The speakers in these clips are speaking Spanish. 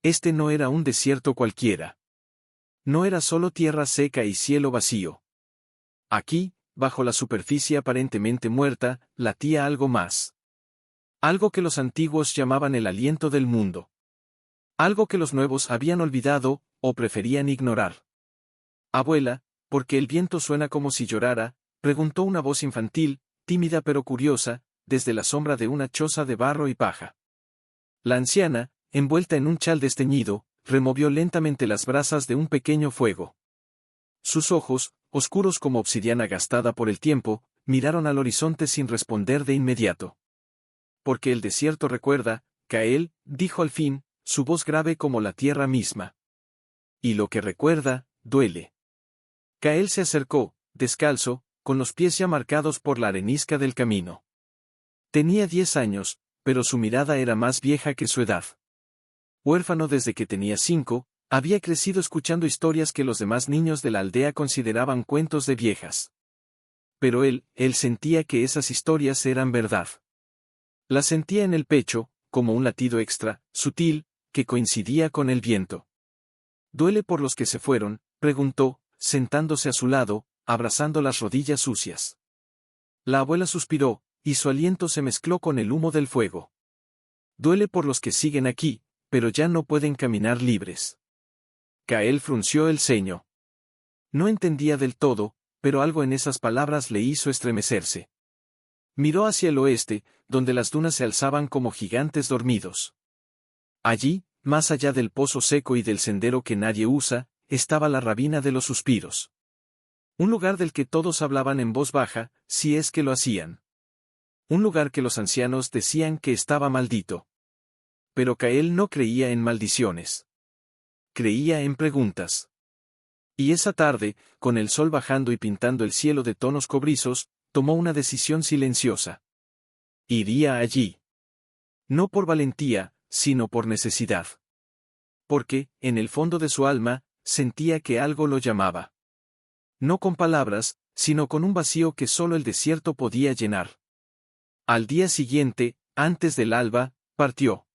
Este no era un desierto cualquiera. No era solo tierra seca y cielo vacío. Aquí, bajo la superficie aparentemente muerta, latía algo más. Algo que los antiguos llamaban el aliento del mundo. Algo que los nuevos habían olvidado, o preferían ignorar. Abuela, ¿por qué el viento suena como si llorara?, preguntó una voz infantil, tímida pero curiosa, desde la sombra de una choza de barro y paja. La anciana, envuelta en un chal desteñido, removió lentamente las brasas de un pequeño fuego. Sus ojos, oscuros como obsidiana gastada por el tiempo, miraron al horizonte sin responder de inmediato. Porque el desierto recuerda, Kael, dijo al fin, su voz grave como la tierra misma. Y lo que recuerda, duele. Kael se acercó, descalzo, con los pies ya marcados por la arenisca del camino. Tenía 10 años, pero su mirada era más vieja que su edad. Huérfano desde que tenía 5, había crecido escuchando historias que los demás niños de la aldea consideraban cuentos de viejas. Pero él sentía que esas historias eran verdad. Las sentía en el pecho, como un latido extra, sutil, que coincidía con el viento. ¿Duele por los que se fueron?, preguntó, sentándose a su lado, abrazando las rodillas sucias. La abuela suspiró, y su aliento se mezcló con el humo del fuego. Duele por los que siguen aquí, pero ya no pueden caminar libres. Kael frunció el ceño. No entendía del todo, pero algo en esas palabras le hizo estremecerse. Miró hacia el oeste, donde las dunas se alzaban como gigantes dormidos. Allí, más allá del pozo seco y del sendero que nadie usa, estaba la Rabina de los Suspiros. Un lugar del que todos hablaban en voz baja, si es que lo hacían. Un lugar que los ancianos decían que estaba maldito. Pero Kael no creía en maldiciones. Creía en preguntas. Y esa tarde, con el sol bajando y pintando el cielo de tonos cobrizos, tomó una decisión silenciosa. Iría allí. No por valentía, sino por necesidad. Porque, en el fondo de su alma, sentía que algo lo llamaba. No con palabras, sino con un vacío que solo el desierto podía llenar. Al día siguiente, antes del alba, partió.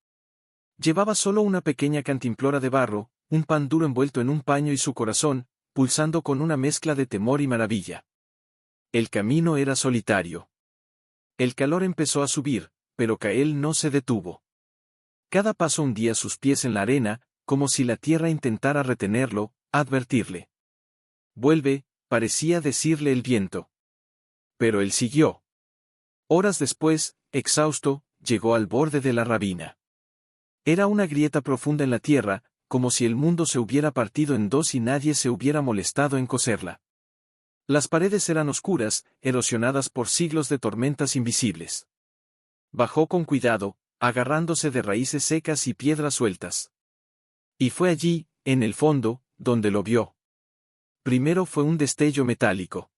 Llevaba solo una pequeña cantimplora de barro, un pan duro envuelto en un paño y su corazón, pulsando con una mezcla de temor y maravilla. El camino era solitario. El calor empezó a subir, pero Kael no se detuvo. Cada paso hundía sus pies en la arena, como si la tierra intentara retenerlo, advertirle. Vuelve, parecía decirle el viento. Pero él siguió. Horas después, exhausto, llegó al borde de la Rabina. Era una grieta profunda en la tierra, como si el mundo se hubiera partido en dos y nadie se hubiera molestado en coserla. Las paredes eran oscuras, erosionadas por siglos de tormentas invisibles. Bajó con cuidado, agarrándose de raíces secas y piedras sueltas. Y fue allí, en el fondo, donde lo vio. Primero fue un destello metálico.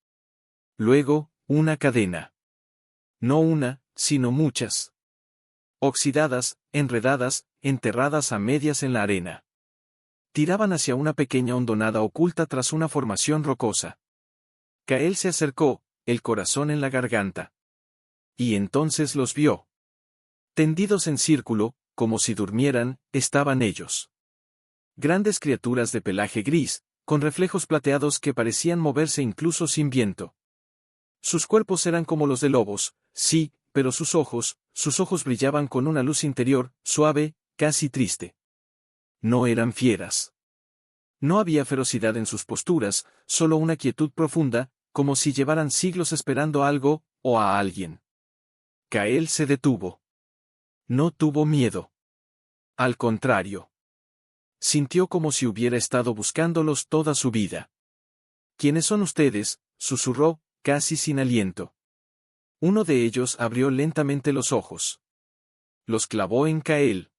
Luego, una cadena. No una, sino muchas. Oxidadas, enredadas, enterradas a medias en la arena. Tiraban hacia una pequeña hondonada oculta tras una formación rocosa. Kael se acercó, el corazón en la garganta. Y entonces los vio. Tendidos en círculo, como si durmieran, estaban ellos. Grandes criaturas de pelaje gris, con reflejos plateados que parecían moverse incluso sin viento. Sus cuerpos eran como los de lobos, sí, pero sus ojos brillaban con una luz interior, suave, casi triste. No eran fieras. No había ferocidad en sus posturas, solo una quietud profunda, como si llevaran siglos esperando algo, o a alguien. Kael se detuvo. No tuvo miedo. Al contrario. Sintió como si hubiera estado buscándolos toda su vida. ¿Quiénes son ustedes?, susurró, casi sin aliento. Uno de ellos abrió lentamente los ojos. Los clavó en Kael.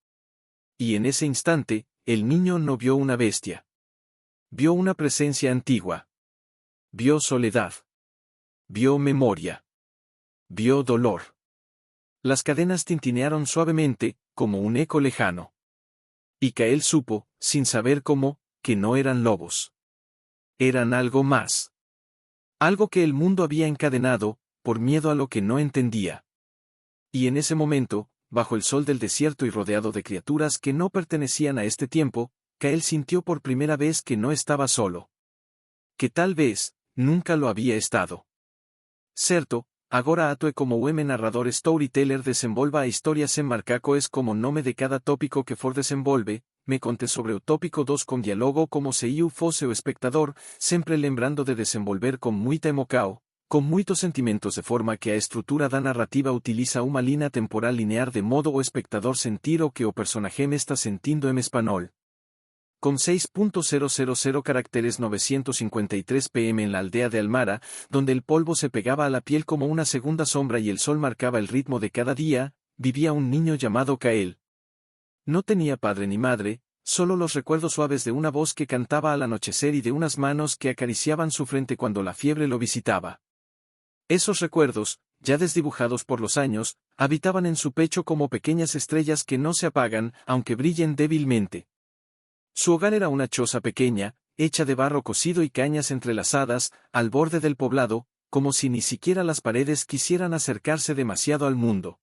Y en ese instante, el niño no vio una bestia. Vio una presencia antigua. Vio soledad. Vio memoria. Vio dolor. Las cadenas tintinearon suavemente, como un eco lejano. Y Kael supo, sin saber cómo, que no eran lobos. Eran algo más. Algo que el mundo había encadenado, por miedo a lo que no entendía. Y en ese momento, bajo el sol del desierto y rodeado de criaturas que no pertenecían a este tiempo, Kael sintió por primera vez que no estaba solo. Que tal vez, nunca lo había estado. Certo, agora atue como ueme narrador storyteller desenvolva a historias en marcaco es como nome de cada tópico que for desenvolve, me conte sobre o tópico 2 con diálogo como se iu fosse o espectador, sempre lembrando de desenvolver con muita emoção, con muitos sentimentos de forma que a estrutura da narrativa utiliza uma linha temporal linear de modo o espectador sentir o que o personaje me está sentindo en espanhol. Con 6.000 caracteres 953 pm en la aldea de Almara, donde el polvo se pegaba a la piel como una segunda sombra y el sol marcaba el ritmo de cada día, vivía un niño llamado Kael. No tenía padre ni madre, solo los recuerdos suaves de una voz que cantaba al anochecer y de unas manos que acariciaban su frente cuando la fiebre lo visitaba. Esos recuerdos, ya desdibujados por los años, habitaban en su pecho como pequeñas estrellas que no se apagan, aunque brillen débilmente. Su hogar era una choza pequeña, hecha de barro cocido y cañas entrelazadas, al borde del poblado, como si ni siquiera las paredes quisieran acercarse demasiado al mundo.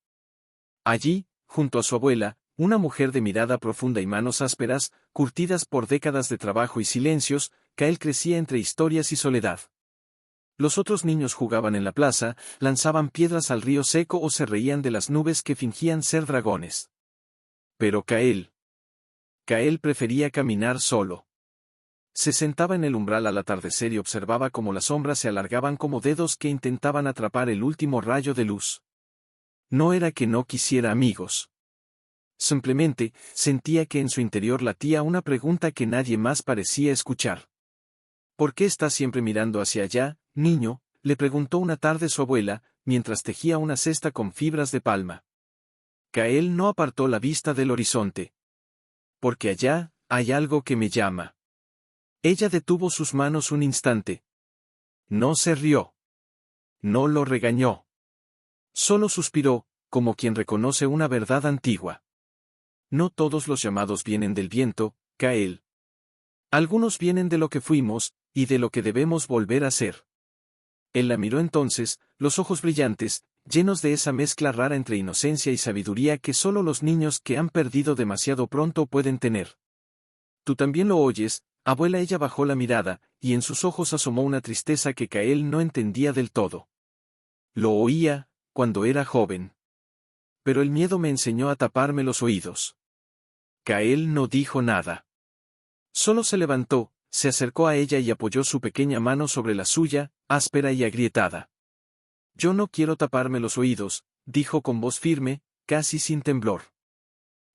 Allí, junto a su abuela, una mujer de mirada profunda y manos ásperas, curtidas por décadas de trabajo y silencios, Kael crecía entre historias y soledad. Los otros niños jugaban en la plaza, lanzaban piedras al río seco o se reían de las nubes que fingían ser dragones. Pero Kael prefería caminar solo. Se sentaba en el umbral al atardecer y observaba cómo las sombras se alargaban como dedos que intentaban atrapar el último rayo de luz. No era que no quisiera amigos. Simplemente, sentía que en su interior latía una pregunta que nadie más parecía escuchar. ¿Por qué estás siempre mirando hacia allá, niño?, le preguntó una tarde su abuela, mientras tejía una cesta con fibras de palma. Kael no apartó la vista del horizonte. Porque allá, hay algo que me llama. Ella detuvo sus manos un instante. No se rió. No lo regañó. Solo suspiró, como quien reconoce una verdad antigua. No todos los llamados vienen del viento, Kael. Algunos vienen de lo que fuimos, y de lo que debemos volver a ser. Él la miró entonces, los ojos brillantes, llenos de esa mezcla rara entre inocencia y sabiduría que solo los niños que han perdido demasiado pronto pueden tener. Tú también lo oyes, abuela. Ella bajó la mirada, y en sus ojos asomó una tristeza que Kael no entendía del todo. Lo oía, cuando era joven. Pero el miedo me enseñó a taparme los oídos. Kael no dijo nada. Solo se levantó, se acercó a ella y apoyó su pequeña mano sobre la suya, áspera y agrietada. Yo no quiero taparme los oídos, dijo con voz firme, casi sin temblor.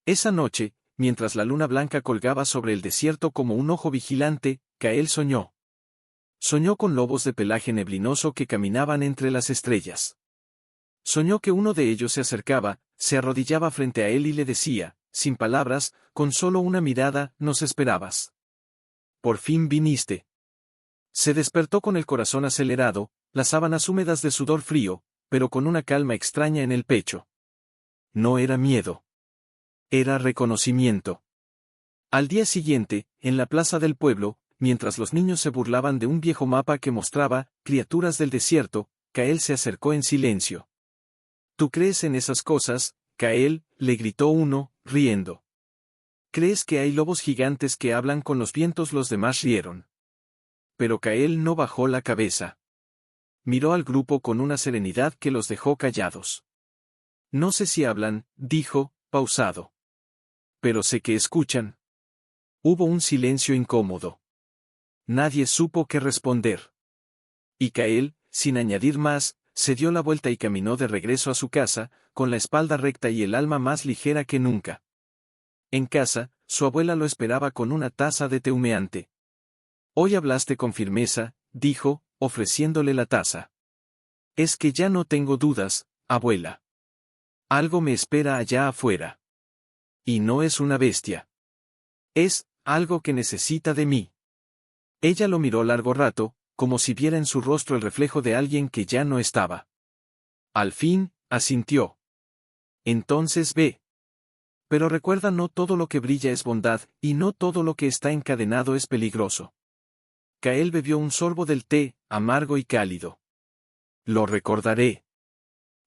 Esa noche, mientras la luna blanca colgaba sobre el desierto como un ojo vigilante, Kael soñó. Soñó con lobos de pelaje neblinoso que caminaban entre las estrellas. Soñó que uno de ellos se acercaba, se arrodillaba frente a él y le decía, sin palabras, con solo una mirada, nos esperabas. Por fin viniste. Se despertó con el corazón acelerado, las sábanas húmedas de sudor frío, pero con una calma extraña en el pecho. No era miedo. Era reconocimiento. Al día siguiente, en la plaza del pueblo, mientras los niños se burlaban de un viejo mapa que mostraba criaturas del desierto, Kael se acercó en silencio. ¿Tú crees en esas cosas, Kael?, le gritó uno, riendo. ¿Crees que hay lobos gigantes que hablan con los vientos? Los demás rieron. Pero Kael no bajó la cabeza. Miró al grupo con una serenidad que los dejó callados. No sé si hablan, dijo, pausado. Pero sé que escuchan. Hubo un silencio incómodo. Nadie supo qué responder. Y Kael, sin añadir más, se dio la vuelta y caminó de regreso a su casa, con la espalda recta y el alma más ligera que nunca. En casa, su abuela lo esperaba con una taza de té humeante. Hoy hablaste con firmeza, dijo, ofreciéndole la taza. Es que ya no tengo dudas, abuela. Algo me espera allá afuera. Y no es una bestia. Es algo que necesita de mí. Ella lo miró largo rato, como si viera en su rostro el reflejo de alguien que ya no estaba. Al fin, asintió. Entonces ve. Pero recuerda, no todo lo que brilla es bondad, y no todo lo que está encadenado es peligroso. Kael bebió un sorbo del té, amargo y cálido. Lo recordaré.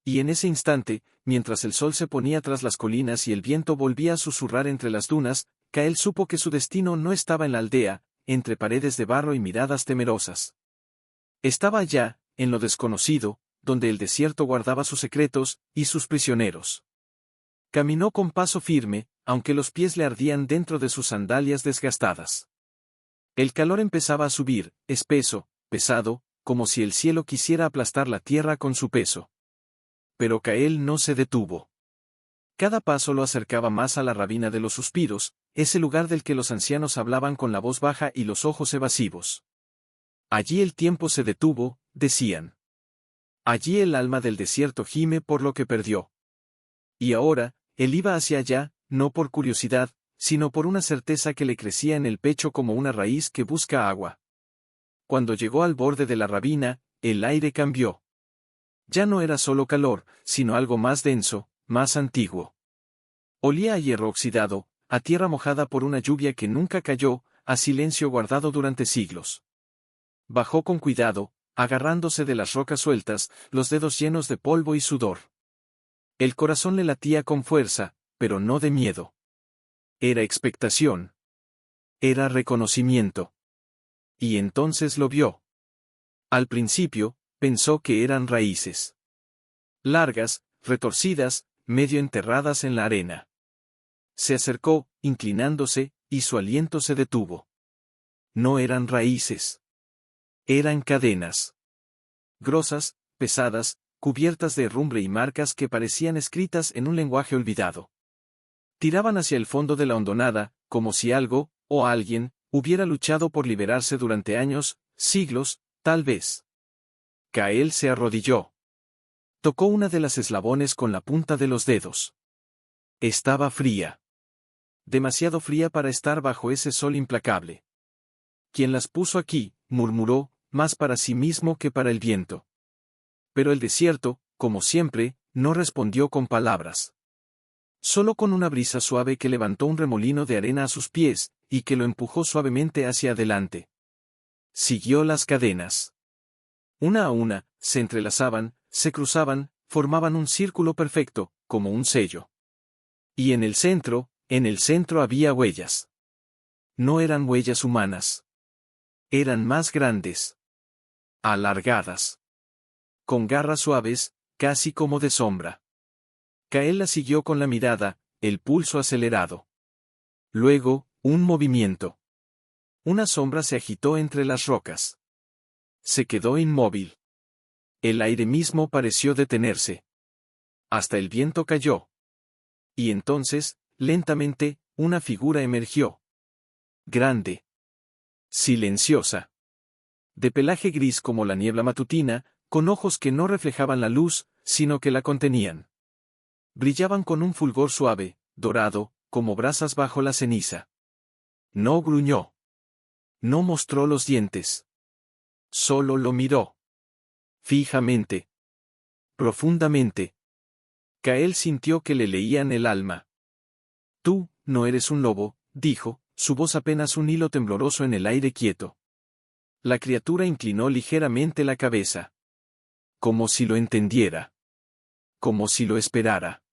Y en ese instante, mientras el sol se ponía tras las colinas y el viento volvía a susurrar entre las dunas, Kael supo que su destino no estaba en la aldea, entre paredes de barro y miradas temerosas. Estaba allá, en lo desconocido, donde el desierto guardaba sus secretos y sus prisioneros. Caminó con paso firme, aunque los pies le ardían dentro de sus sandalias desgastadas. El calor empezaba a subir, espeso, pesado, como si el cielo quisiera aplastar la tierra con su peso. Pero Kael no se detuvo. Cada paso lo acercaba más a la Rabina de los Suspiros, ese lugar del que los ancianos hablaban con la voz baja y los ojos evasivos. Allí el tiempo se detuvo, decían. Allí el alma del desierto gime por lo que perdió. Y ahora, él iba hacia allá, no por curiosidad, sino por una certeza que le crecía en el pecho como una raíz que busca agua. Cuando llegó al borde de la Rabina, el aire cambió. Ya no era solo calor, sino algo más denso, más antiguo. Olía a hierro oxidado, a tierra mojada por una lluvia que nunca cayó, a silencio guardado durante siglos. Bajó con cuidado, agarrándose de las rocas sueltas, los dedos llenos de polvo y sudor. El corazón le latía con fuerza, pero no de miedo. Era expectación. Era reconocimiento. Y entonces lo vio. Al principio, pensó que eran raíces. Largas, retorcidas, medio enterradas en la arena. Se acercó, inclinándose, y su aliento se detuvo. No eran raíces. Eran cadenas. Grosas, pesadas, cubiertas de herrumbre y marcas que parecían escritas en un lenguaje olvidado. Tiraban hacia el fondo de la hondonada, como si algo, o alguien, hubiera luchado por liberarse durante años, siglos, tal vez. Kael se arrodilló. Tocó una de las eslabones con la punta de los dedos. Estaba fría. Demasiado fría para estar bajo ese sol implacable. «¿Quién las puso aquí?», murmuró, más para sí mismo que para el viento. Pero el desierto, como siempre, no respondió con palabras. Solo con una brisa suave que levantó un remolino de arena a sus pies, y que lo empujó suavemente hacia adelante. Siguió las cadenas. Una a una, se entrelazaban, se cruzaban, formaban un círculo perfecto, como un sello. Y en el centro había huellas. No eran huellas humanas. Eran más grandes. Alargadas. Con garras suaves, casi como de sombra. Kael la siguió con la mirada, el pulso acelerado. Luego, un movimiento. Una sombra se agitó entre las rocas. Se quedó inmóvil. El aire mismo pareció detenerse. Hasta el viento cayó. Y entonces, lentamente, una figura emergió. Grande. Silenciosa. De pelaje gris como la niebla matutina, con ojos que no reflejaban la luz, sino que la contenían. Brillaban con un fulgor suave, dorado, como brasas bajo la ceniza. No gruñó. No mostró los dientes. Solo lo miró. Fijamente. Profundamente. Kael sintió que le leían el alma. «Tú, no eres un lobo», dijo, su voz apenas un hilo tembloroso en el aire quieto. La criatura inclinó ligeramente la cabeza. Como si lo entendiera. Como si lo esperara.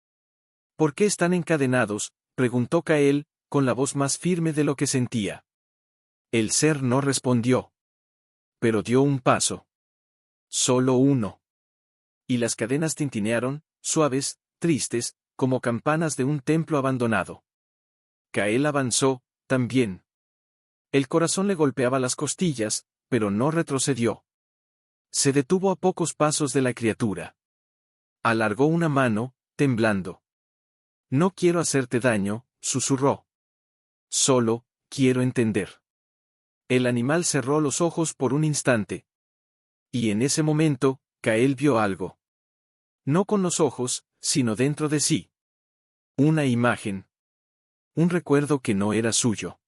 «¿Por qué están encadenados?», preguntó Kael, con la voz más firme de lo que sentía. El ser no respondió. Pero dio un paso. Solo uno. Y las cadenas tintinearon, suaves, tristes, como campanas de un templo abandonado. Kael avanzó, también. El corazón le golpeaba las costillas, pero no retrocedió. Se detuvo a pocos pasos de la criatura. Alargó una mano, temblando. «No quiero hacerte daño», susurró. «Solo, quiero entender». El animal cerró los ojos por un instante. Y en ese momento, Kael vio algo. No con los ojos, sino dentro de sí. Una imagen. Un recuerdo que no era suyo.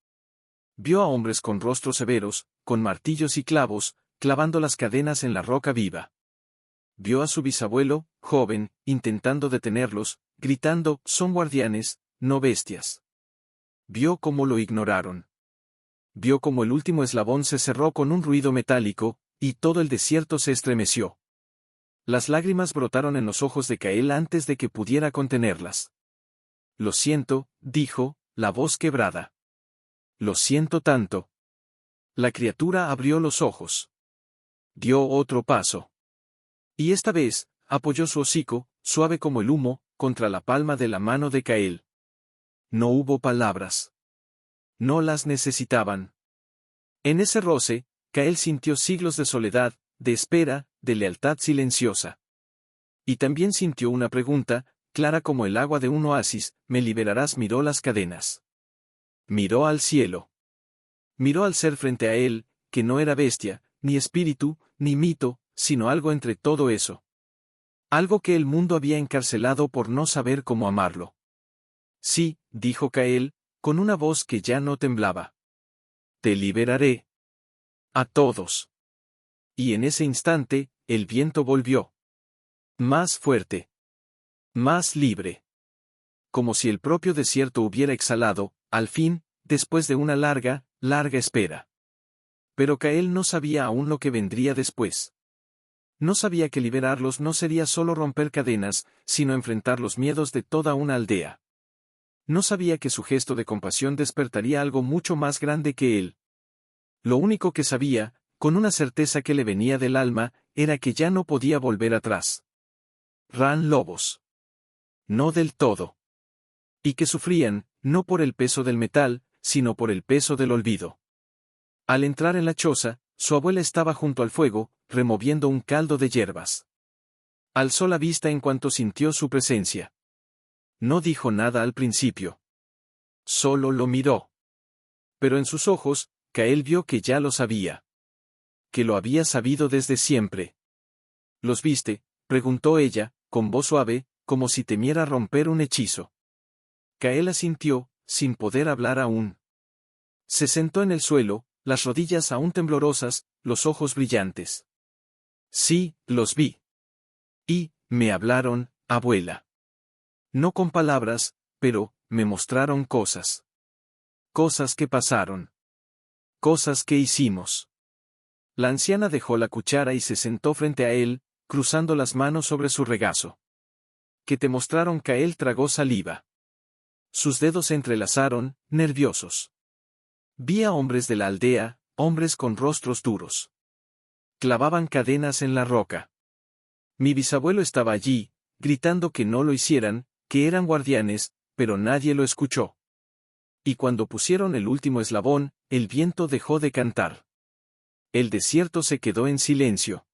Vio a hombres con rostros severos, con martillos y clavos, clavando las cadenas en la roca viva. Vio a su bisabuelo, joven, intentando detenerlos, gritando, «Son guardianes, no bestias». Vio cómo lo ignoraron. Vio cómo el último eslabón se cerró con un ruido metálico, y todo el desierto se estremeció. Las lágrimas brotaron en los ojos de Cael antes de que pudiera contenerlas. Lo siento, dijo, la voz quebrada. Lo siento tanto. La criatura abrió los ojos. Dio otro paso. Y esta vez, apoyó su hocico, suave como el humo, contra la palma de la mano de Cael. No hubo palabras. No las necesitaban. En ese roce, Cael sintió siglos de soledad, de espera, de lealtad silenciosa. Y también sintió una pregunta, clara como el agua de un oasis: ¿me liberarás? Miró las cadenas. Miró al cielo. Miró al ser frente a él, que no era bestia, ni espíritu, ni mito, sino algo entre todo eso. Algo que el mundo había encarcelado por no saber cómo amarlo. Sí, dijo Cael, con una voz que ya no temblaba. Te liberaré. A todos. Y en ese instante, el viento volvió. Más fuerte. Más libre. Como si el propio desierto hubiera exhalado, al fin, después de una larga, larga espera. Pero Cael no sabía aún lo que vendría después. No sabía que liberarlos no sería solo romper cadenas, sino enfrentar los miedos de toda una aldea. No sabía que su gesto de compasión despertaría algo mucho más grande que él. Lo único que sabía, con una certeza que le venía del alma, era que ya no podía volver atrás. Ran lobos. No del todo. Y que sufrían, no por el peso del metal, sino por el peso del olvido. Al entrar en la choza, su abuela estaba junto al fuego, removiendo un caldo de hierbas. Alzó la vista en cuanto sintió su presencia. No dijo nada al principio. Solo lo miró. Pero en sus ojos, Cael vio que ya lo sabía. Que lo había sabido desde siempre. ¿Los viste?, preguntó ella, con voz suave, como si temiera romper un hechizo. Cael asintió, sin poder hablar aún. Se sentó en el suelo, las rodillas aún temblorosas, los ojos brillantes. Sí, los vi. Y, me hablaron, abuela. No con palabras, pero, me mostraron cosas. Cosas que pasaron. Cosas que hicimos. La anciana dejó la cuchara y se sentó frente a él, cruzando las manos sobre su regazo. Que te mostraron. Cael tragó saliva. Sus dedos se entrelazaron, nerviosos. Vi a hombres de la aldea, hombres con rostros duros. Clavaban cadenas en la roca. Mi bisabuelo estaba allí, gritando que no lo hicieran, que eran guardianes, pero nadie lo escuchó. Y cuando pusieron el último eslabón, el viento dejó de cantar. El desierto se quedó en silencio.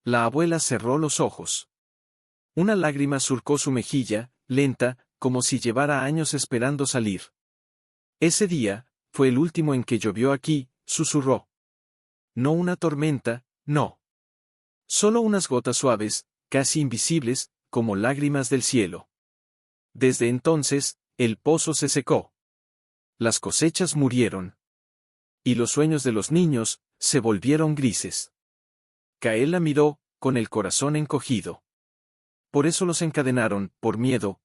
La abuela cerró los ojos. Una lágrima surcó su mejilla, lenta, como si llevara años esperando salir. Ese día, fue el último en que llovió aquí, susurró. No una tormenta, no. Solo unas gotas suaves, casi invisibles, como lágrimas del cielo. Desde entonces, el pozo se secó. Las cosechas murieron. Y los sueños de los niños, se volvieron grises. Cael la miró, con el corazón encogido. Por eso los encadenaron, por miedo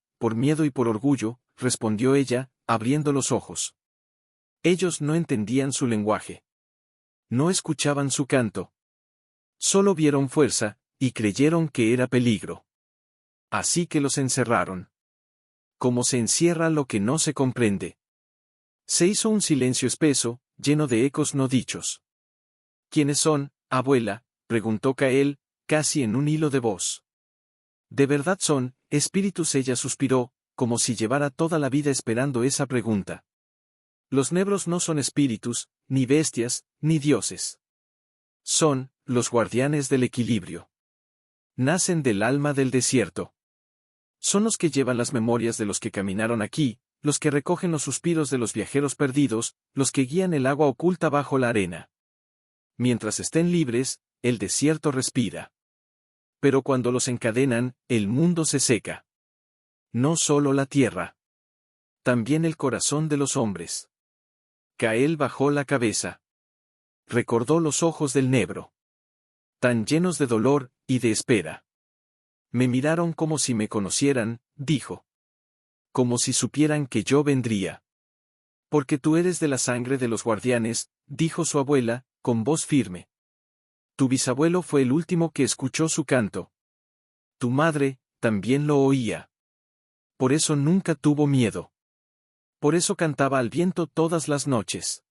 y por orgullo, respondió ella, abriendo los ojos. Ellos no entendían su lenguaje. No escuchaban su canto. Solo vieron fuerza, y creyeron que era peligro. Así que los encerraron. Como se encierra lo que no se comprende. Se hizo un silencio espeso, lleno de ecos no dichos. ¿Quiénes son, abuela?, preguntó Cael, casi en un hilo de voz. ¿De verdad son espíritus? Ella suspiró, como si llevara toda la vida esperando esa pregunta. Los nebros no son espíritus, ni bestias, ni dioses. Son los guardianes del equilibrio. Nacen del alma del desierto. Son los que llevan las memorias de los que caminaron aquí, los que recogen los suspiros de los viajeros perdidos, los que guían el agua oculta bajo la arena. Mientras estén libres, el desierto respira. Pero cuando los encadenan, el mundo se seca. No solo la tierra. También el corazón de los hombres. Cael bajó la cabeza. Recordó los ojos del negro. Tan llenos de dolor y de espera. Me miraron como si me conocieran, dijo. Como si supieran que yo vendría. Porque tú eres de la sangre de los guardianes, dijo su abuela, con voz firme. Tu bisabuelo fue el último que escuchó su canto. Tu madre también lo oía. Por eso nunca tuvo miedo. Por eso cantaba al viento todas las noches.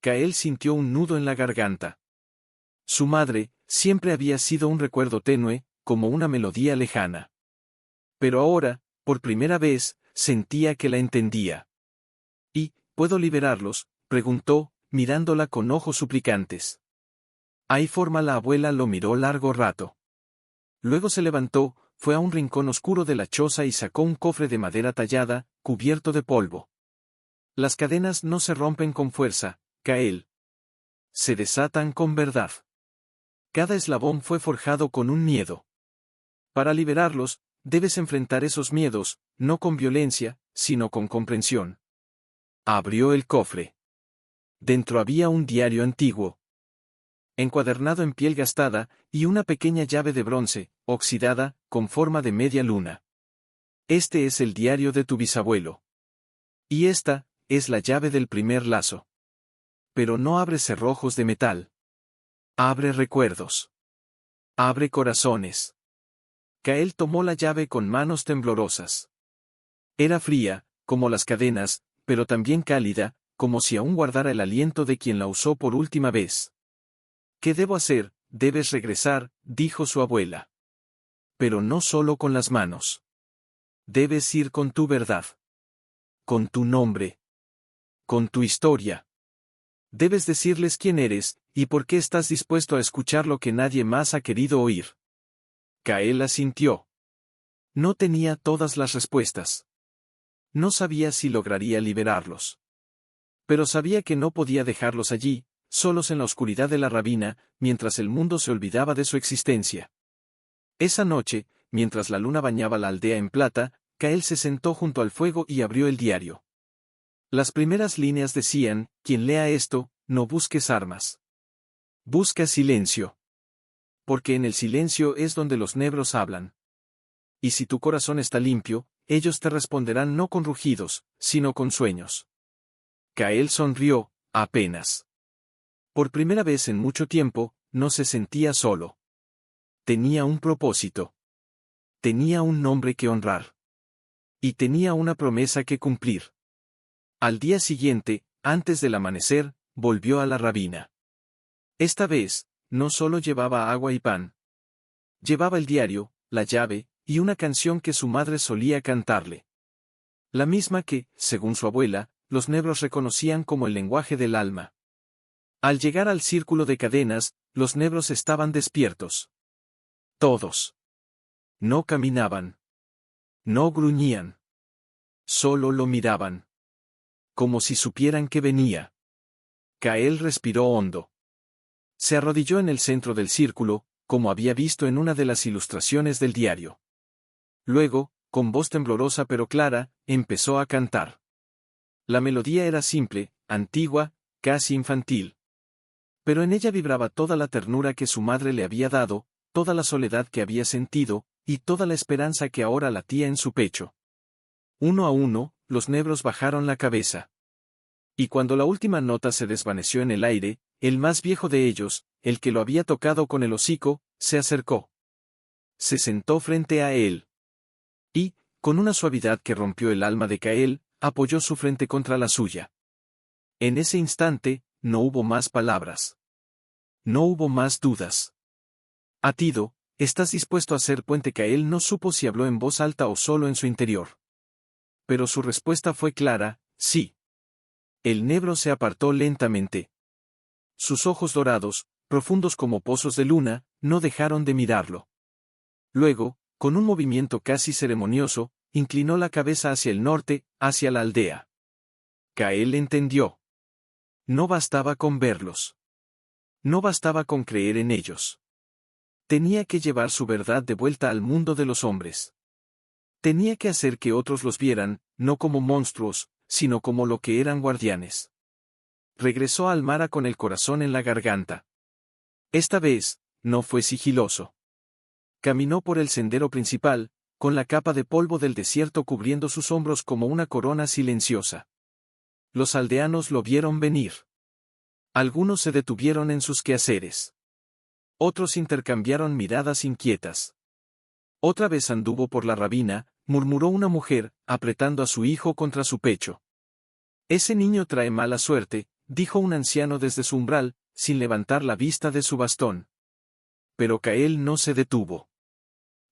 Kael sintió un nudo en la garganta. Su madre siempre había sido un recuerdo tenue, como una melodía lejana. Pero ahora, por primera vez, sentía que la entendía. ¿Y puedo liberarlos?, preguntó, mirándola con ojos suplicantes. ¿Hay forma? La abuela lo miró largo rato. Luego se levantó, fue a un rincón oscuro de la choza y sacó un cofre de madera tallada, cubierto de polvo. Las cadenas no se rompen con fuerza, Kael. Se desatan con verdad. Cada eslabón fue forjado con un miedo. Para liberarlos, debes enfrentar esos miedos, no con violencia, sino con comprensión. Abrió el cofre. Dentro había un diario antiguo, encuadernado en piel gastada, y una pequeña llave de bronce, oxidada, con forma de media luna. Este es el diario de tu bisabuelo. Y esta es la llave del primer lazo. Pero no abre cerrojos de metal. Abre recuerdos. Abre corazones. Kael tomó la llave con manos temblorosas. Era fría, como las cadenas, pero también cálida, como si aún guardara el aliento de quien la usó por última vez. ¿Qué debo hacer? Debes regresar, dijo su abuela. Pero no solo con las manos. Debes ir con tu verdad. Con tu nombre. Con tu historia. Debes decirles quién eres, y por qué estás dispuesto a escuchar lo que nadie más ha querido oír. Kael asintió. No tenía todas las respuestas. No sabía si lograría liberarlos. Pero sabía que no podía dejarlos allí, solos en la oscuridad de la ravina, mientras el mundo se olvidaba de su existencia. Esa noche, mientras la luna bañaba la aldea en plata, Kael se sentó junto al fuego y abrió el diario. Las primeras líneas decían: quien lea esto, no busques armas. Busca silencio. Porque en el silencio es donde los nebros hablan. Y si tu corazón está limpio, ellos te responderán no con rugidos, sino con sueños. Kael sonrió, apenas. Por primera vez en mucho tiempo, no se sentía solo. Tenía un propósito. Tenía un nombre que honrar. Y tenía una promesa que cumplir. Al día siguiente, antes del amanecer, volvió a la ravina. Esta vez, no solo llevaba agua y pan. Llevaba el diario, la llave, y una canción que su madre solía cantarle. La misma que, según su abuela, los nebros reconocían como el lenguaje del alma. Al llegar al círculo de cadenas, los nebros estaban despiertos. Todos. No caminaban. No gruñían. Solo lo miraban. Como si supieran que venía. Kael respiró hondo. Se arrodilló en el centro del círculo, como había visto en una de las ilustraciones del diario. Luego, con voz temblorosa pero clara, empezó a cantar. La melodía era simple, antigua, casi infantil. Pero en ella vibraba toda la ternura que su madre le había dado, toda la soledad que había sentido, y toda la esperanza que ahora latía en su pecho. Uno a uno, los nebros bajaron la cabeza. Y cuando la última nota se desvaneció en el aire, el más viejo de ellos, el que lo había tocado con el hocico, se acercó. Se sentó frente a él. Y, con una suavidad que rompió el alma de Kael, apoyó su frente contra la suya. En ese instante, no hubo más palabras. No hubo más dudas. Atido, ¿estás dispuesto a ser puente? Kael no supo si habló en voz alta o solo en su interior. Pero su respuesta fue clara: sí. El nebro se apartó lentamente. Sus ojos dorados, profundos como pozos de luna, no dejaron de mirarlo. Luego, con un movimiento casi ceremonioso, inclinó la cabeza hacia el norte, hacia la aldea. Kael entendió. No bastaba con verlos. No bastaba con creer en ellos. Tenía que llevar su verdad de vuelta al mundo de los hombres. Tenía que hacer que otros los vieran, no como monstruos, sino como lo que eran: guardianes. Regresó a Almara con el corazón en la garganta. Esta vez, no fue sigiloso. Caminó por el sendero principal, con la capa de polvo del desierto cubriendo sus hombros como una corona silenciosa. Los aldeanos lo vieron venir. Algunos se detuvieron en sus quehaceres. Otros intercambiaron miradas inquietas. Otra vez anduvo por la ravina, murmuró una mujer, apretando a su hijo contra su pecho. Ese niño trae mala suerte, dijo un anciano desde su umbral, sin levantar la vista de su bastón. Pero Cael no se detuvo.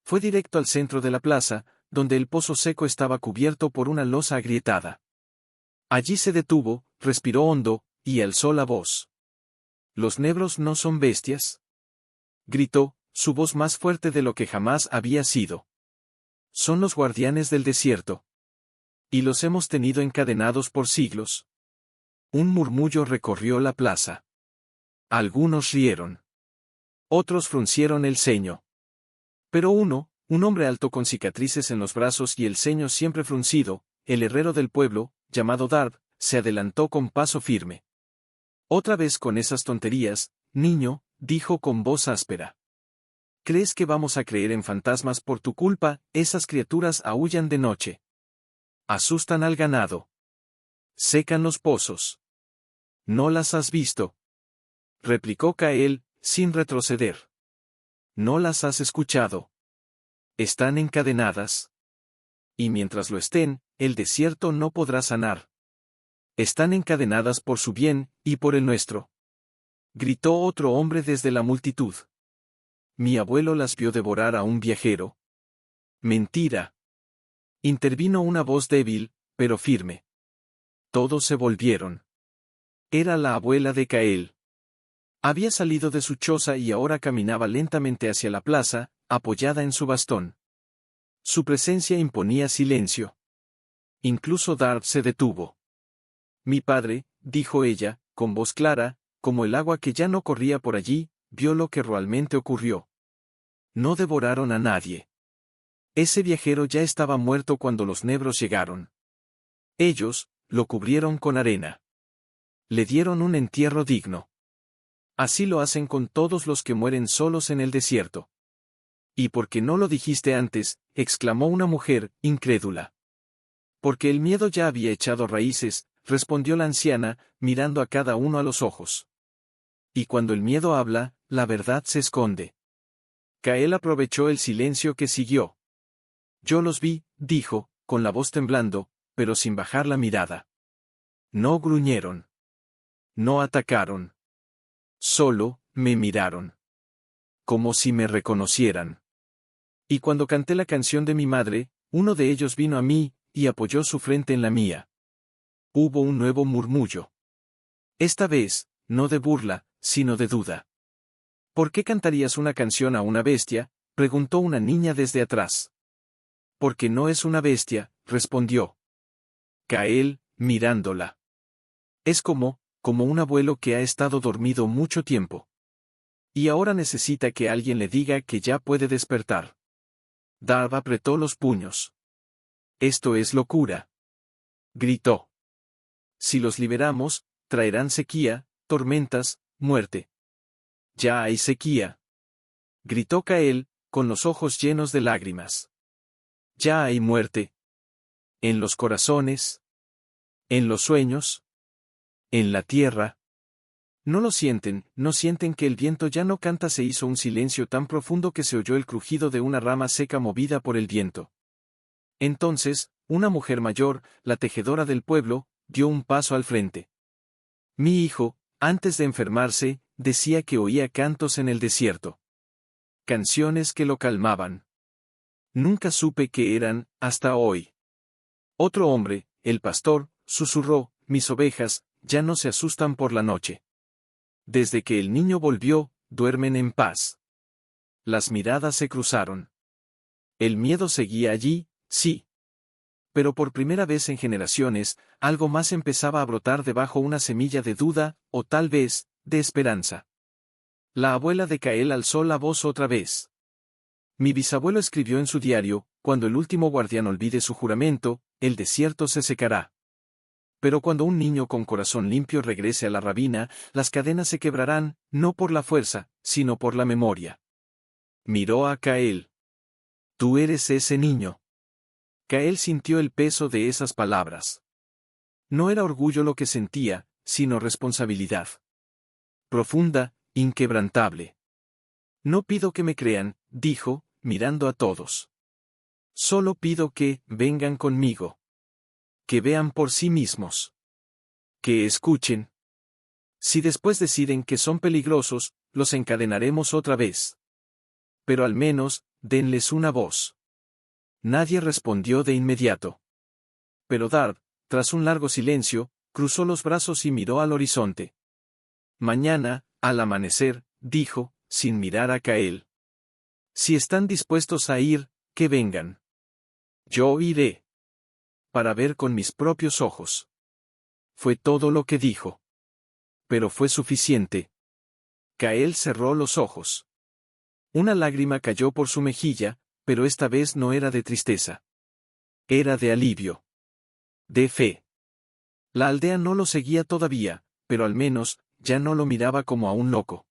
Fue directo al centro de la plaza, donde el pozo seco estaba cubierto por una losa agrietada. Allí se detuvo, respiró hondo, y alzó la voz. ¿Los negros no son bestias?, gritó, su voz más fuerte de lo que jamás había sido. Son los guardianes del desierto. Y los hemos tenido encadenados por siglos. Un murmullo recorrió la plaza. Algunos rieron. Otros fruncieron el ceño. Pero uno, un hombre alto con cicatrices en los brazos y el ceño siempre fruncido, el herrero del pueblo, llamado Darb, se adelantó con paso firme. Otra vez con esas tonterías, niño, dijo con voz áspera. ¿Crees que vamos a creer en fantasmas por tu culpa? Esas criaturas aúllan de noche. Asustan al ganado. Secan los pozos. ¿No las has visto?, replicó Cael, sin retroceder. ¿No las has escuchado? Están encadenadas. Y mientras lo estén, el desierto no podrá sanar. Están encadenadas por su bien, y por el nuestro. Gritó otro hombre desde la multitud. Mi abuelo las vio devorar a un viajero. Mentira. Intervino una voz débil, pero firme. Todos se volvieron. Era la abuela de Cael. Había salido de su choza y ahora caminaba lentamente hacia la plaza, apoyada en su bastón. Su presencia imponía silencio. Incluso Darb se detuvo. Mi padre, dijo ella, con voz clara, como el agua que ya no corría por allí, vio lo que realmente ocurrió. No devoraron a nadie. Ese viajero ya estaba muerto cuando los negros llegaron. Ellos, lo cubrieron con arena. Le dieron un entierro digno. Así lo hacen con todos los que mueren solos en el desierto. ¿Y por qué no lo dijiste antes?, exclamó una mujer, incrédula. Porque el miedo ya había echado raíces, respondió la anciana, mirando a cada uno a los ojos. Y cuando el miedo habla, la verdad se esconde. Cael aprovechó el silencio que siguió. Yo los vi, dijo, con la voz temblando, pero sin bajar la mirada. No gruñeron. No atacaron. Solo, me miraron. Como si me reconocieran. Y cuando canté la canción de mi madre, uno de ellos vino a mí, y apoyó su frente en la mía. Hubo un nuevo murmullo. Esta vez, no de burla, sino de duda. ¿Por qué cantarías una canción a una bestia?, preguntó una niña desde atrás. Porque no es una bestia, respondió Cael, mirándola. Es como un abuelo que ha estado dormido mucho tiempo. Y ahora necesita que alguien le diga que ya puede despertar. Darb apretó los puños. Esto es locura, gritó. Si los liberamos, traerán sequía, tormentas, muerte. Ya hay sequía, gritó Cael, con los ojos llenos de lágrimas. Ya hay muerte. En los corazones. En los sueños. En la tierra. No lo sienten, no sienten que el viento ya no canta. Se hizo un silencio tan profundo que se oyó el crujido de una rama seca movida por el viento. Entonces, una mujer mayor, la tejedora del pueblo, dio un paso al frente. Mi hijo, antes de enfermarse, decía que oía cantos en el desierto. Canciones que lo calmaban. Nunca supe qué eran, hasta hoy. Otro hombre, el pastor, susurró, mis ovejas, ya no se asustan por la noche. Desde que el niño volvió, duermen en paz. Las miradas se cruzaron. El miedo seguía allí, sí. Pero por primera vez en generaciones, algo más empezaba a brotar debajo una semilla de duda, o tal vez, de esperanza. La abuela de Cael alzó la voz otra vez. Mi bisabuelo escribió en su diario, cuando el último guardián olvide su juramento, el desierto se secará. Pero cuando un niño con corazón limpio regrese a la ravina, las cadenas se quebrarán, no por la fuerza, sino por la memoria. Miró a Cael. Tú eres ese niño. Cael sintió el peso de esas palabras. No era orgullo lo que sentía, sino responsabilidad. Profunda, inquebrantable. No pido que me crean, dijo, mirando a todos. Solo pido que vengan conmigo. Que vean por sí mismos. Que escuchen. Si después deciden que son peligrosos, los encadenaremos otra vez. Pero al menos, denles una voz. Nadie respondió de inmediato. Pero Darb, tras un largo silencio, cruzó los brazos y miró al horizonte. Mañana, al amanecer, dijo, sin mirar a Kael. Si están dispuestos a ir, que vengan. Yo iré. Para ver con mis propios ojos. Fue todo lo que dijo. Pero fue suficiente. Kael cerró los ojos. Una lágrima cayó por su mejilla, pero esta vez no era de tristeza. Era de alivio. De fe. La aldea no lo seguía todavía, pero al menos, ya no lo miraba como a un loco.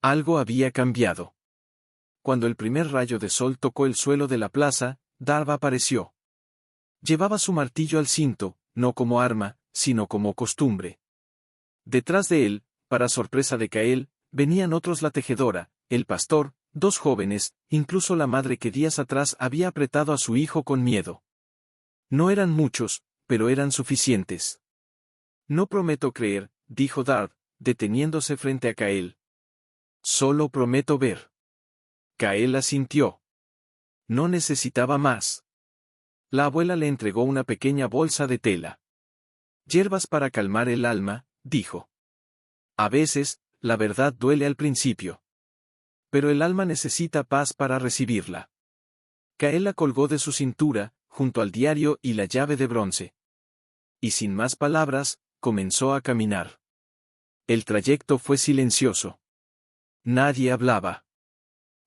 Algo había cambiado. Cuando el primer rayo de sol tocó el suelo de la plaza, Darb apareció. Llevaba su martillo al cinto, no como arma, sino como costumbre. Detrás de él, para sorpresa de Kael, venían otros: la tejedora, el pastor, dos jóvenes, incluso la madre que días atrás había apretado a su hijo con miedo. No eran muchos, pero eran suficientes. No prometo creer, dijo Darb, deteniéndose frente a Kael. Solo prometo ver. Kael asintió. No necesitaba más. La abuela le entregó una pequeña bolsa de tela. Hierbas para calmar el alma, dijo. A veces, la verdad duele al principio. Pero el alma necesita paz para recibirla. Kael la colgó de su cintura, junto al diario y la llave de bronce. Y sin más palabras, comenzó a caminar. El trayecto fue silencioso. Nadie hablaba.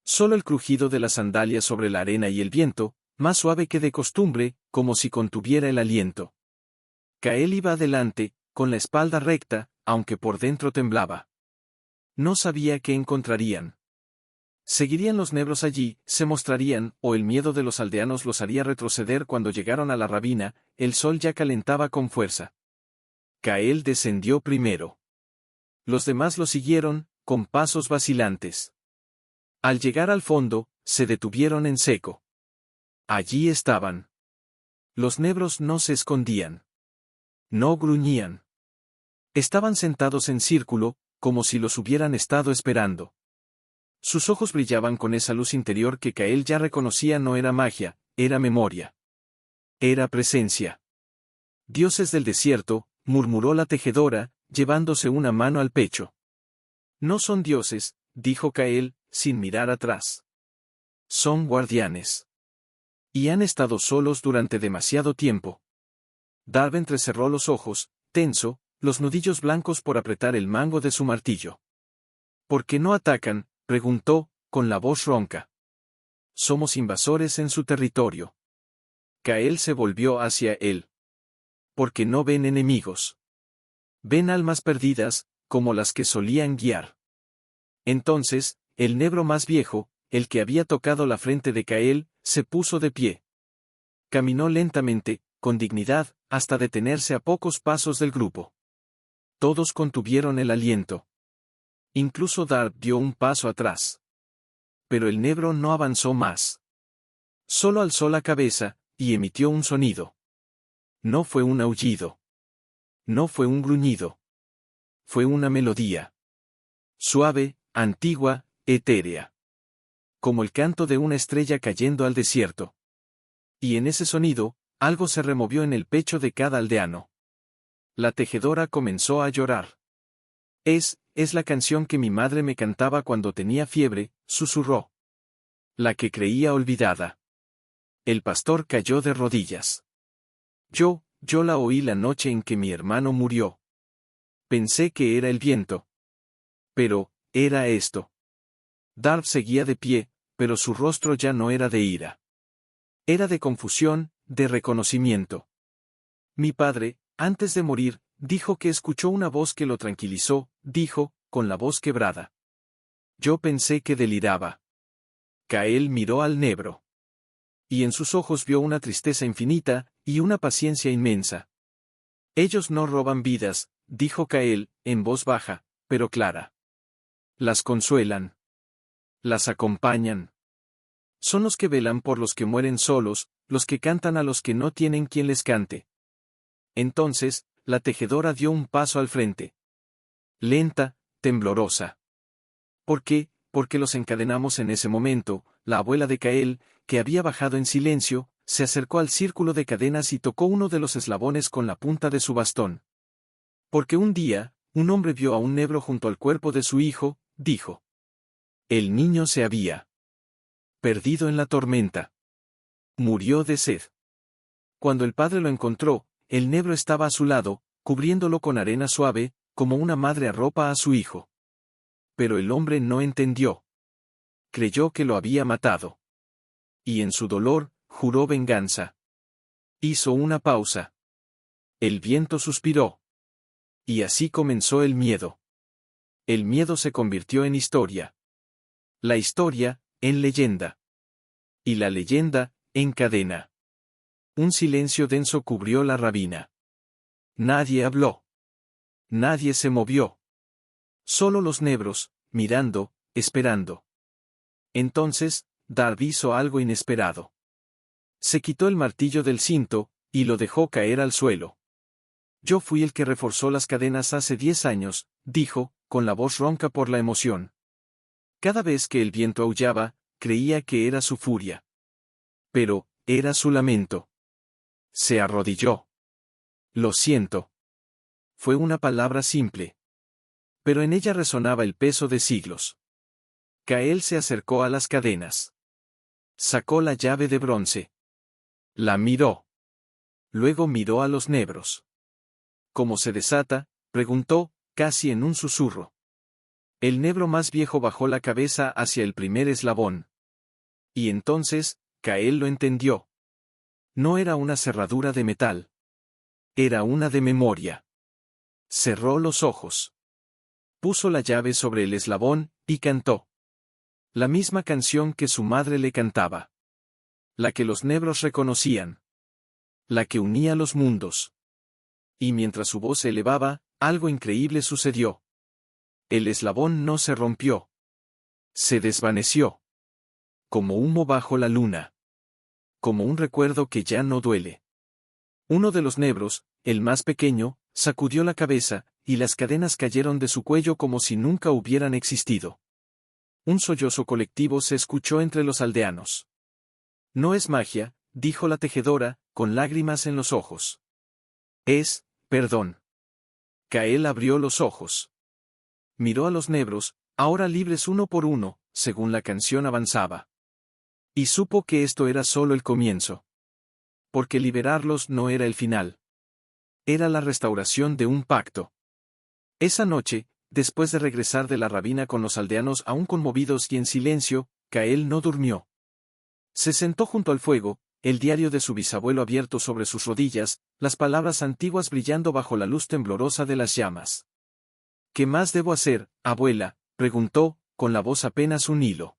Solo el crujido de las sandalias sobre la arena y el viento, más suave que de costumbre, como si contuviera el aliento. Kael iba adelante, con la espalda recta, aunque por dentro temblaba. No sabía qué encontrarían. ¿Seguirían los negros allí, se mostrarían, o el miedo de los aldeanos los haría retroceder? Cuando llegaron a la ravina, el sol ya calentaba con fuerza. Kael descendió primero. Los demás lo siguieron, con pasos vacilantes. Al llegar al fondo, se detuvieron en seco. Allí estaban. Los negros no se escondían. No gruñían. Estaban sentados en círculo, como si los hubieran estado esperando. Sus ojos brillaban con esa luz interior que Kael ya reconocía. No era magia, era memoria. Era presencia. Dioses del desierto, murmuró la tejedora, llevándose una mano al pecho. No son dioses, dijo Kael, sin mirar atrás. Son guardianes. Y han estado solos durante demasiado tiempo. Darb entrecerró los ojos, tenso, los nudillos blancos por apretar el mango de su martillo. ¿Por qué no atacan?, preguntó, con la voz ronca. Somos invasores en su territorio. Kael se volvió hacia él. Porque no ven enemigos. Ven almas perdidas, como las que solían guiar. Entonces, el negro más viejo, el que había tocado la frente de Kael, se puso de pie. Caminó lentamente, con dignidad, hasta detenerse a pocos pasos del grupo. Todos contuvieron el aliento. Incluso Darb dio un paso atrás. Pero el negro no avanzó más. Solo alzó la cabeza, y emitió un sonido. No fue un aullido. No fue un gruñido. Fue una melodía. Suave, antigua, etérea. Como el canto de una estrella cayendo al desierto. Y en ese sonido, algo se removió en el pecho de cada aldeano. La tejedora comenzó a llorar. Es la canción que mi madre me cantaba cuando tenía fiebre, susurró. La que creía olvidada. El pastor cayó de rodillas. Yo la oí la noche en que mi hermano murió. Pensé que era el viento. Pero, era esto. Darb seguía de pie, pero su rostro ya no era de ira. Era de confusión, de reconocimiento. Mi padre, antes de morir, dijo que escuchó una voz que lo tranquilizó, dijo, con la voz quebrada. Yo pensé que deliraba. Kael miró al negro. Y en sus ojos vio una tristeza infinita, y una paciencia inmensa. Ellos no roban vidas, dijo Kael, en voz baja, pero clara. Las consuelan. Las acompañan. Son los que velan por los que mueren solos, los que cantan a los que no tienen quien les cante. Entonces, la tejedora dio un paso al frente. Lenta, temblorosa. ¿Por qué? Porque los encadenamos en ese momento. La abuela de Kael, que había bajado en silencio, se acercó al círculo de cadenas y tocó uno de los eslabones con la punta de su bastón. Porque un día, un hombre vio a un negro junto al cuerpo de su hijo, dijo. El niño se había perdido en la tormenta. Murió de sed. Cuando el padre lo encontró, el negro estaba a su lado, cubriéndolo con arena suave, como una madre arropa a su hijo. Pero el hombre no entendió. Creyó que lo había matado. Y en su dolor, juró venganza. Hizo una pausa. El viento suspiró. Y así comenzó el miedo. El miedo se convirtió en historia. La historia, en leyenda. Y la leyenda, en cadena. Un silencio denso cubrió la rabina. Nadie habló. Nadie se movió. Solo los negros, mirando, esperando. Entonces, Darb hizo algo inesperado. Se quitó el martillo del cinto, y lo dejó caer al suelo. Yo fui el que reforzó las cadenas hace 10 años, dijo, con la voz ronca por la emoción. Cada vez que el viento aullaba, creía que era su furia. Pero, era su lamento. Se arrodilló. Lo siento. Fue una palabra simple. Pero en ella resonaba el peso de siglos. Kael se acercó a las cadenas. Sacó la llave de bronce. La miró. Luego miró a los negros. ¿Cómo se desata?, preguntó, casi en un susurro. El negro más viejo bajó la cabeza hacia el primer eslabón. Y entonces, Kael lo entendió. No era una cerradura de metal. Era una de memoria. Cerró los ojos. Puso la llave sobre el eslabón, y cantó. La misma canción que su madre le cantaba. La que los negros reconocían. La que unía los mundos. Y mientras su voz se elevaba, algo increíble sucedió. El eslabón no se rompió. Se desvaneció. Como humo bajo la luna. Como un recuerdo que ya no duele. Uno de los negros, el más pequeño, sacudió la cabeza, y las cadenas cayeron de su cuello como si nunca hubieran existido. Un sollozo colectivo se escuchó entre los aldeanos. No es magia, dijo la tejedora, con lágrimas en los ojos. Es, perdón. Kael abrió los ojos. Miró a los negros, ahora libres uno por uno, según la canción avanzaba. Y supo que esto era solo el comienzo. Porque liberarlos no era el final. Era la restauración de un pacto. Esa noche, después de regresar de la rabina con los aldeanos aún conmovidos y en silencio, Kael no durmió. Se sentó junto al fuego, el diario de su bisabuelo abierto sobre sus rodillas, las palabras antiguas brillando bajo la luz temblorosa de las llamas. ¿Qué más debo hacer, abuela?, preguntó, con la voz apenas un hilo.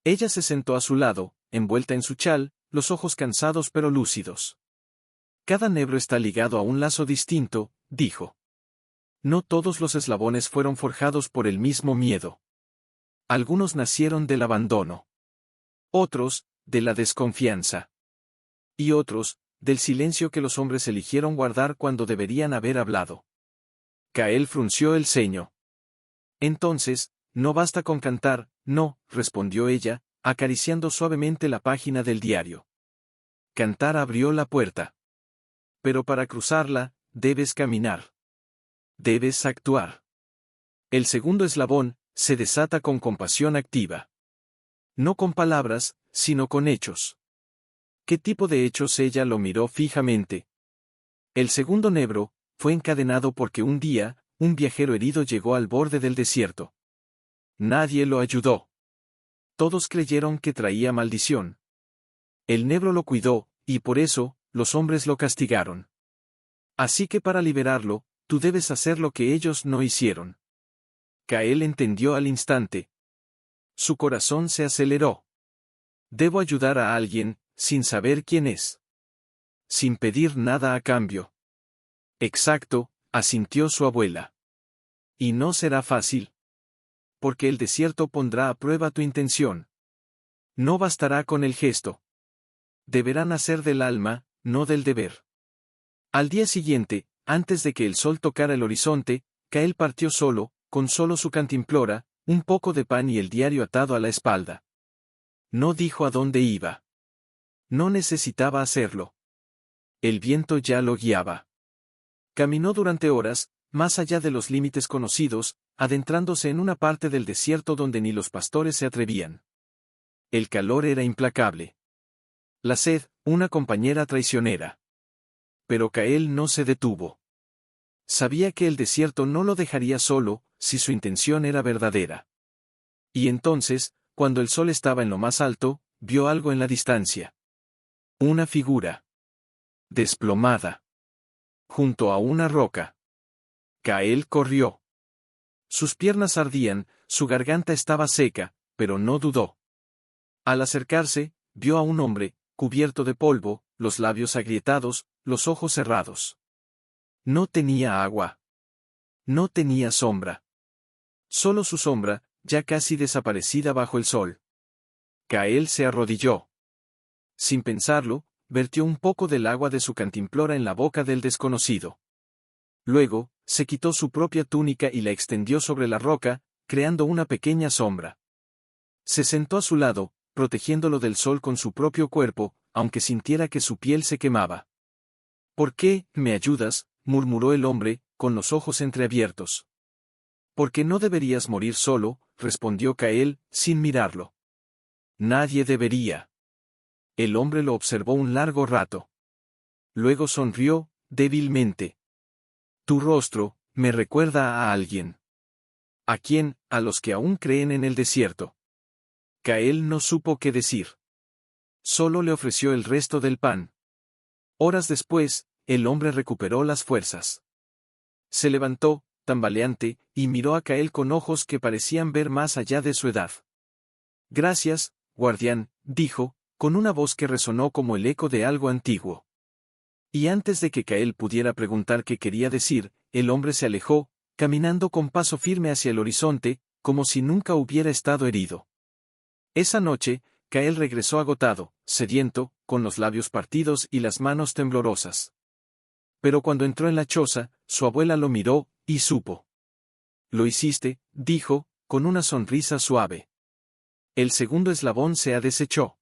Ella se sentó a su lado, envuelta en su chal, los ojos cansados pero lúcidos. Cada negro está ligado a un lazo distinto, dijo. No todos los eslabones fueron forjados por el mismo miedo. Algunos nacieron del abandono. Otros, de la desconfianza. Y otros, del silencio que los hombres eligieron guardar cuando deberían haber hablado. Kael frunció el ceño. Entonces, no basta con cantar, no, respondió ella, acariciando suavemente la página del diario. Cantar abrió la puerta. Pero para cruzarla, debes caminar. Debes actuar. El segundo eslabón, se desata con compasión activa. No con palabras, sino con hechos. ¿Qué tipo de hechos? Ella lo miró fijamente. El segundo negro, fue encadenado porque un día, un viajero herido llegó al borde del desierto. Nadie lo ayudó. Todos creyeron que traía maldición. El negro lo cuidó, y por eso, los hombres lo castigaron. Así que para liberarlo, tú debes hacer lo que ellos no hicieron. Kael entendió al instante. Su corazón se aceleró. Debo ayudar a alguien, sin saber quién es. Sin pedir nada a cambio. Exacto, asintió su abuela. Y no será fácil. Porque el desierto pondrá a prueba tu intención. No bastará con el gesto. Deberá nacer del alma, no del deber. Al día siguiente, antes de que el sol tocara el horizonte, Kael partió solo, con solo su cantimplora, un poco de pan y el diario atado a la espalda. No dijo a dónde iba. No necesitaba hacerlo. El viento ya lo guiaba. Caminó durante horas, más allá de los límites conocidos, adentrándose en una parte del desierto donde ni los pastores se atrevían. El calor era implacable. La sed, una compañera traicionera. Pero Kael no se detuvo. Sabía que el desierto no lo dejaría solo, si su intención era verdadera. Y entonces, cuando el sol estaba en lo más alto, vio algo en la distancia. Una figura. Desplomada. Junto a una roca. Kael corrió. Sus piernas ardían, su garganta estaba seca, pero no dudó. Al acercarse, vio a un hombre, cubierto de polvo, los labios agrietados, los ojos cerrados. No tenía agua. No tenía sombra. Solo su sombra, ya casi desaparecida bajo el sol. Kael se arrodilló. Sin pensarlo, vertió un poco del agua de su cantimplora en la boca del desconocido. Luego, se quitó su propia túnica y la extendió sobre la roca, creando una pequeña sombra. Se sentó a su lado, protegiéndolo del sol con su propio cuerpo, aunque sintiera que su piel se quemaba. ¿Por qué me ayudas?, murmuró el hombre, con los ojos entreabiertos. Porque no deberías morir solo, respondió Kael, sin mirarlo. Nadie debería. El hombre lo observó un largo rato. Luego sonrió, débilmente. Tu rostro, me recuerda a alguien. ¿A quién? A los que aún creen en el desierto. Kael no supo qué decir. Solo le ofreció el resto del pan. Horas después, el hombre recuperó las fuerzas. Se levantó, tambaleante, y miró a Kael con ojos que parecían ver más allá de su edad. Gracias, guardián, dijo, con una voz que resonó como el eco de algo antiguo. Y antes de que Kael pudiera preguntar qué quería decir, el hombre se alejó, caminando con paso firme hacia el horizonte, como si nunca hubiera estado herido. Esa noche, Kael regresó agotado, sediento, con los labios partidos y las manos temblorosas. Pero cuando entró en la choza, su abuela lo miró, y supo. Lo hiciste, dijo, con una sonrisa suave. El segundo eslabón se desechó.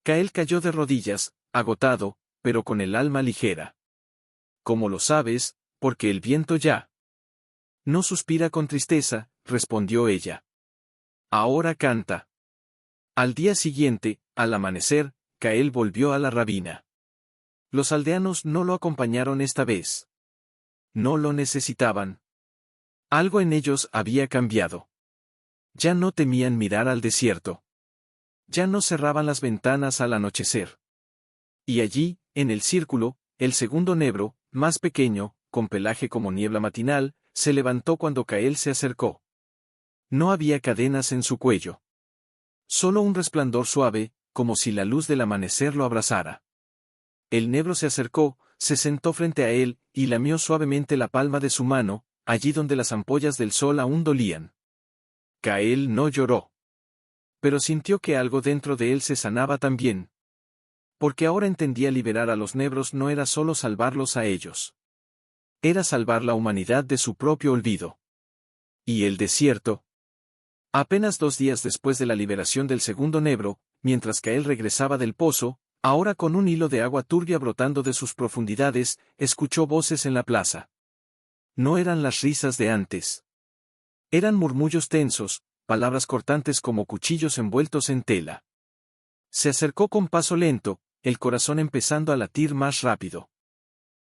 Kael cayó de rodillas, agotado, pero con el alma ligera. ¿Cómo lo sabes? Porque el viento ya. No suspira con tristeza, respondió ella. Ahora canta. Al día siguiente, al amanecer, Kael volvió a la rabina. Los aldeanos no lo acompañaron esta vez. No lo necesitaban. Algo en ellos había cambiado. Ya no temían mirar al desierto. Ya no cerraban las ventanas al anochecer. Y allí, en el círculo, el segundo nebro, más pequeño, con pelaje como niebla matinal, se levantó cuando Kael se acercó. No había cadenas en su cuello. Solo un resplandor suave, como si la luz del amanecer lo abrazara. El nebro se acercó, se sentó frente a él, y lamió suavemente la palma de su mano, allí donde las ampollas del sol aún dolían. Kael no lloró. Pero sintió que algo dentro de él se sanaba también. Porque ahora entendía liberar a los nebros no era solo salvarlos a ellos. Era salvar la humanidad de su propio olvido. ¿Y el desierto? Apenas 2 días después de la liberación del segundo nebro, mientras Kael regresaba del pozo, ahora con un hilo de agua turbia brotando de sus profundidades, escuchó voces en la plaza. No eran las risas de antes. Eran murmullos tensos, palabras cortantes como cuchillos envueltos en tela. Se acercó con paso lento, el corazón empezando a latir más rápido.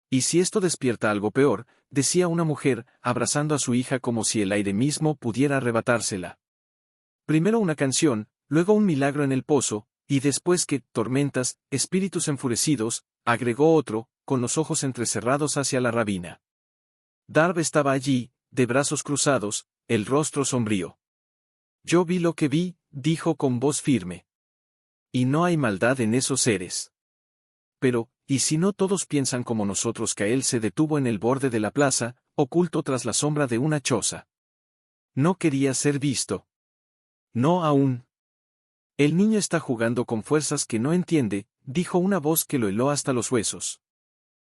¿Y si esto despierta algo peor?, decía una mujer, abrazando a su hija como si el aire mismo pudiera arrebatársela. Primero una canción, luego un milagro en el pozo, y después que, tormentas, espíritus enfurecidos, agregó otro, con los ojos entrecerrados hacia la rabina. Darb estaba allí, de brazos cruzados, el rostro sombrío. Yo vi lo que vi, dijo con voz firme. Y no hay maldad en esos seres. Pero, ¿y si no todos piensan como nosotros? Kael se detuvo en el borde de la plaza, oculto tras la sombra de una choza. No quería ser visto. No aún. El niño está jugando con fuerzas que no entiende, dijo una voz que lo heló hasta los huesos.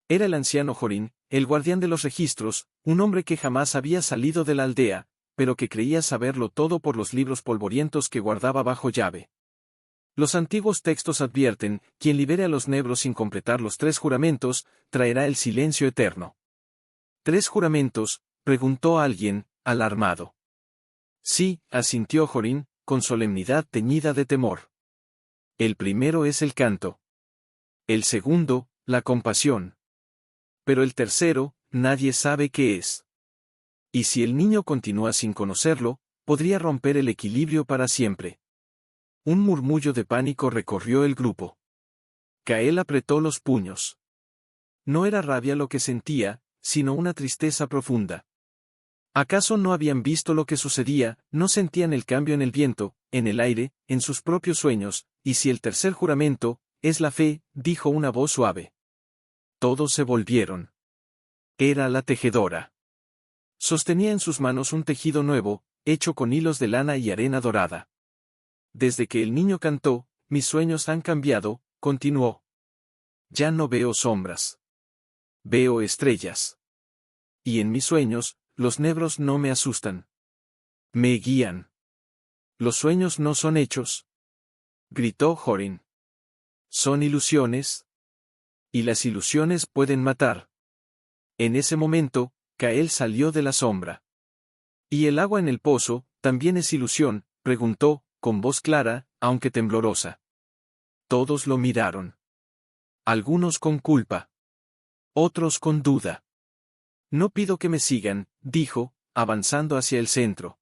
Era el anciano Jorín, el guardián de los registros, un hombre que jamás había salido de la aldea, pero que creía saberlo todo por los libros polvorientos que guardaba bajo llave. Los antiguos textos advierten, quien libere a los nebros sin completar los 3 juramentos, traerá el silencio eterno. ¿3 juramentos?, preguntó alguien, alarmado. Sí, asintió Jorín, con solemnidad teñida de temor. El primero es el canto. El segundo, la compasión. Pero el tercero, nadie sabe qué es. Y si el niño continúa sin conocerlo, podría romper el equilibrio para siempre. Un murmullo de pánico recorrió el grupo. Kael apretó los puños. No era rabia lo que sentía, sino una tristeza profunda. ¿Acaso no habían visto lo que sucedía, no sentían el cambio en el viento, en el aire, en sus propios sueños, y si el tercer juramento, es la fe, dijo una voz suave? Todos se volvieron. Era la tejedora. Sostenía en sus manos un tejido nuevo, hecho con hilos de lana y arena dorada. Desde que el niño cantó, mis sueños han cambiado, continuó. Ya no veo sombras. Veo estrellas. Y en mis sueños, los nebros no me asustan. Me guían. ¿Los sueños no son hechos?, gritó Jorín. ¿Son ilusiones? Y las ilusiones pueden matar. En ese momento, Kael salió de la sombra. ¿Y el agua en el pozo, también es ilusión?, preguntó, con voz clara, aunque temblorosa. Todos lo miraron. Algunos con culpa. Otros con duda. No pido que me sigan, dijo, avanzando hacia el centro.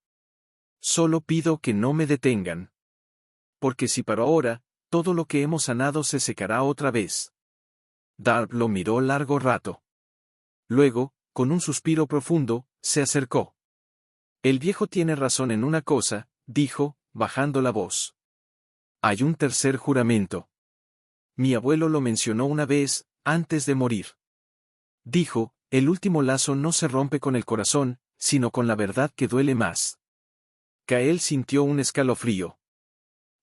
Solo pido que no me detengan. Porque si paro ahora, todo lo que hemos sanado se secará otra vez. Darb lo miró largo rato. Luego, con un suspiro profundo, se acercó. El viejo tiene razón en una cosa, dijo, bajando la voz. Hay un tercer juramento. Mi abuelo lo mencionó una vez, antes de morir. Dijo, el último lazo no se rompe con el corazón, sino con la verdad que duele más. Kael sintió un escalofrío.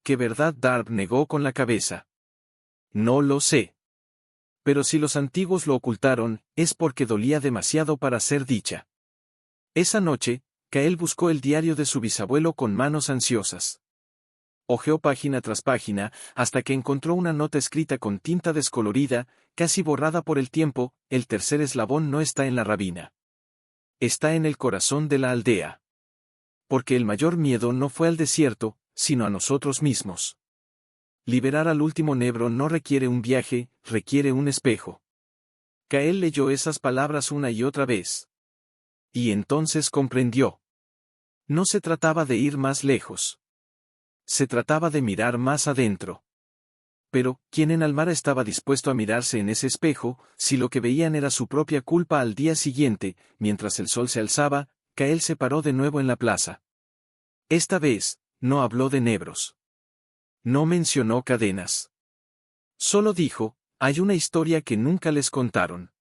¿Qué verdad? Darb negó con la cabeza. No lo sé. Pero si los antiguos lo ocultaron, es porque dolía demasiado para ser dicha. Esa noche, Kael buscó el diario de su bisabuelo con manos ansiosas. Hojeó página tras página, hasta que encontró una nota escrita con tinta descolorida, casi borrada por el tiempo: el tercer eslabón no está en la rabina. Está en el corazón de la aldea. Porque el mayor miedo no fue al desierto, sino a nosotros mismos. Liberar al último nebro no requiere un viaje, requiere un espejo. Kael leyó esas palabras una y otra vez. Y entonces comprendió. No se trataba de ir más lejos. Se trataba de mirar más adentro. Pero, ¿quién en Almara estaba dispuesto a mirarse en ese espejo, si lo que veían era su propia culpa? Al día siguiente, mientras el sol se alzaba, Kael se paró de nuevo en la plaza. Esta vez, no habló de nebros. No mencionó cadenas. Solo dijo, hay una historia que nunca les contaron.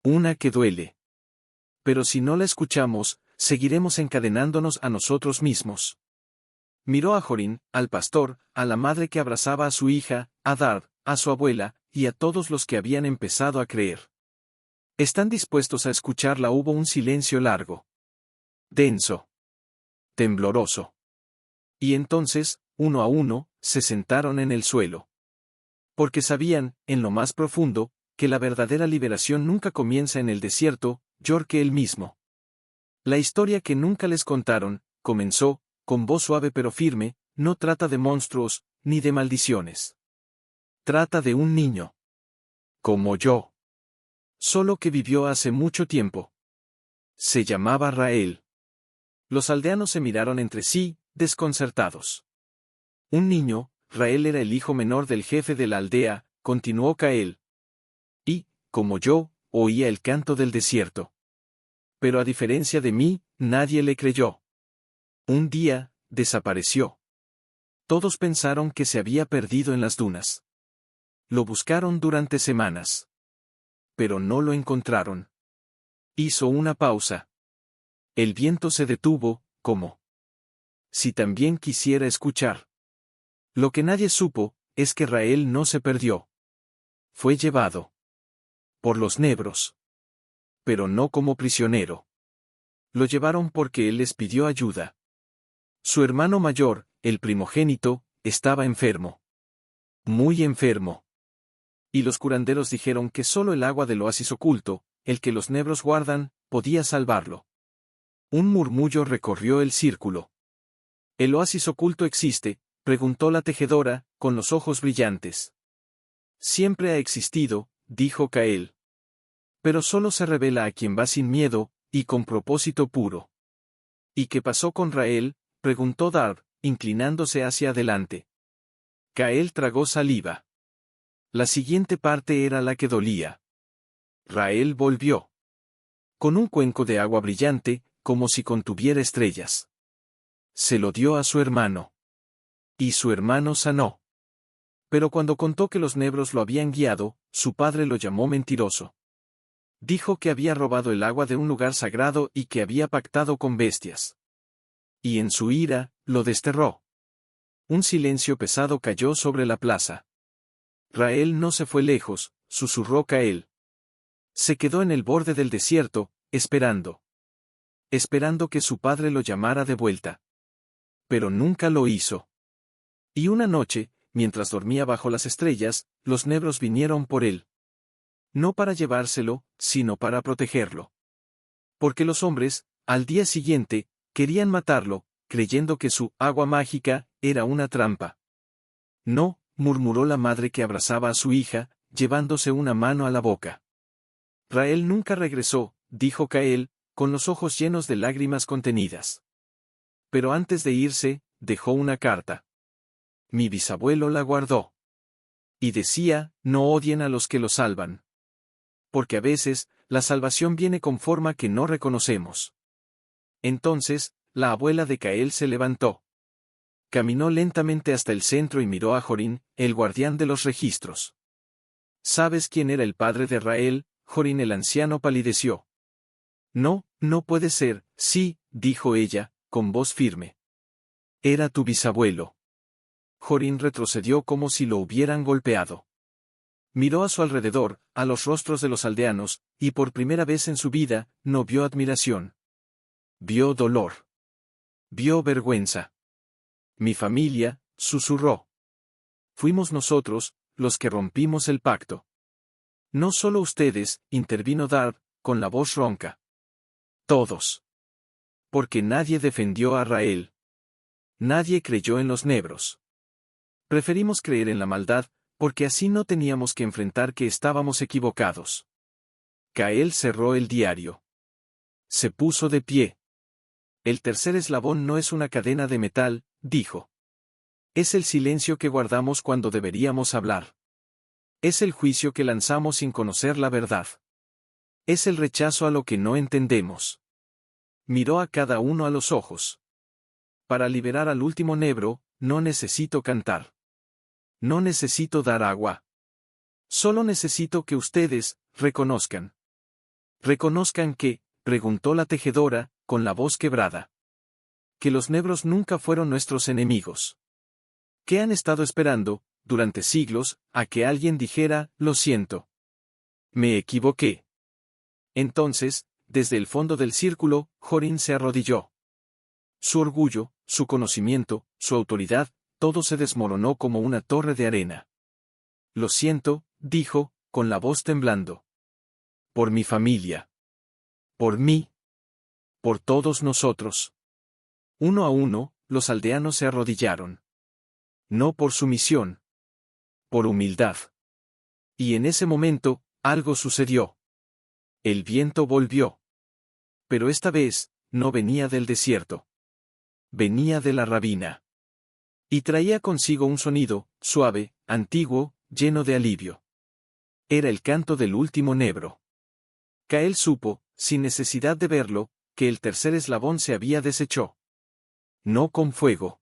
Una que duele. Pero si no la escuchamos, seguiremos encadenándonos a nosotros mismos. Miró a Jorín, al pastor, a la madre que abrazaba a su hija, a Darb, a su abuela, y a todos los que habían empezado a creer. ¿Están dispuestos a escucharla? Hubo un silencio largo. Denso. Tembloroso. Y entonces, uno a uno, se sentaron en el suelo. Porque sabían, en lo más profundo, que la verdadera liberación nunca comienza en el desierto, Yorke él mismo. La historia que nunca les contaron, comenzó, con voz suave pero firme, no trata de monstruos, ni de maldiciones. Trata de un niño. Como yo. Solo que vivió hace mucho tiempo. Se llamaba Rael. Los aldeanos se miraron entre sí, desconcertados. Un niño, Rael era el hijo menor del jefe de la aldea, continuó Kael. Y, como yo, oía el canto del desierto. Pero a diferencia de mí, nadie le creyó. Un día, desapareció. Todos pensaron que se había perdido en las dunas. Lo buscaron durante semanas. Pero no lo encontraron. Hizo una pausa. El viento se detuvo, como si también quisiera escuchar. Lo que nadie supo, es que Rael no se perdió. Fue llevado por los negros. Pero no como prisionero. Lo llevaron porque él les pidió ayuda. Su hermano mayor, el primogénito, estaba enfermo. Muy enfermo. Y los curanderos dijeron que solo el agua del oasis oculto, el que los negros guardan, podía salvarlo. Un murmullo recorrió el círculo. ¿El oasis oculto existe?, preguntó la tejedora, con los ojos brillantes. Siempre ha existido, dijo Kael. Pero solo se revela a quien va sin miedo, y con propósito puro. ¿Y qué pasó con Rael?, preguntó Darb, inclinándose hacia adelante. Kael tragó saliva. La siguiente parte era la que dolía. Rael volvió. Con un cuenco de agua brillante, como si contuviera estrellas. Se lo dio a su hermano. Y su hermano sanó. Pero cuando contó que los negros lo habían guiado, su padre lo llamó mentiroso. Dijo que había robado el agua de un lugar sagrado y que había pactado con bestias. Y en su ira, lo desterró. Un silencio pesado cayó sobre la plaza. Rael no se fue lejos, susurró Kael. Se quedó en el borde del desierto, esperando. Esperando que su padre lo llamara de vuelta. Pero nunca lo hizo. Y una noche, mientras dormía bajo las estrellas, los negros vinieron por él. No para llevárselo, sino para protegerlo. Porque los hombres, al día siguiente, querían matarlo, creyendo que su agua mágica era una trampa. No, murmuró la madre que abrazaba a su hija, llevándose una mano a la boca. Rael nunca regresó, dijo Kael, con los ojos llenos de lágrimas contenidas. Pero antes de irse, dejó una carta. Mi bisabuelo la guardó. Y decía, no odien a los que lo salvan. Porque a veces, la salvación viene con forma que no reconocemos. Entonces, la abuela de Kael se levantó. Caminó lentamente hasta el centro y miró a Jorín, el guardián de los registros. ¿Sabes quién era el padre de Rael? Jorín el anciano palideció. No, no puede ser, sí, dijo ella, con voz firme. Era tu bisabuelo. Jorín retrocedió como si lo hubieran golpeado. Miró a su alrededor, a los rostros de los aldeanos, y por primera vez en su vida, no vio admiración. Vio dolor. Vio vergüenza. Mi familia, susurró. Fuimos nosotros, los que rompimos el pacto. No solo ustedes, intervino Darb, con la voz ronca. Todos. Porque nadie defendió a Rael. Nadie creyó en los negros. Preferimos creer en la maldad, porque así no teníamos que enfrentar que estábamos equivocados. Kael cerró el diario. Se puso de pie. El tercer eslabón no es una cadena de metal, dijo. Es el silencio que guardamos cuando deberíamos hablar. Es el juicio que lanzamos sin conocer la verdad. Es el rechazo a lo que no entendemos. Miró a cada uno a los ojos. Para liberar al último negro, no necesito cantar. No necesito dar agua. Solo necesito que ustedes, reconozcan. ¿Reconozcan qué?, preguntó la tejedora, con la voz quebrada. Que los negros nunca fueron nuestros enemigos. Que han estado esperando, durante siglos, a que alguien dijera, lo siento. Me equivoqué. Entonces, desde el fondo del círculo, Jorín se arrodilló. Su orgullo, su conocimiento, su autoridad, todo se desmoronó como una torre de arena. Lo siento, dijo, con la voz temblando. Por mi familia. Por mí. Por todos nosotros. Uno a uno, los aldeanos se arrodillaron. No por sumisión. Por humildad. Y en ese momento, algo sucedió. El viento volvió. Pero esta vez, no venía del desierto. Venía de la ravina. Y traía consigo un sonido, suave, antiguo, lleno de alivio. Era el canto del último negro. Kael supo, sin necesidad de verlo, que el tercer eslabón se había deshecho. No con fuego.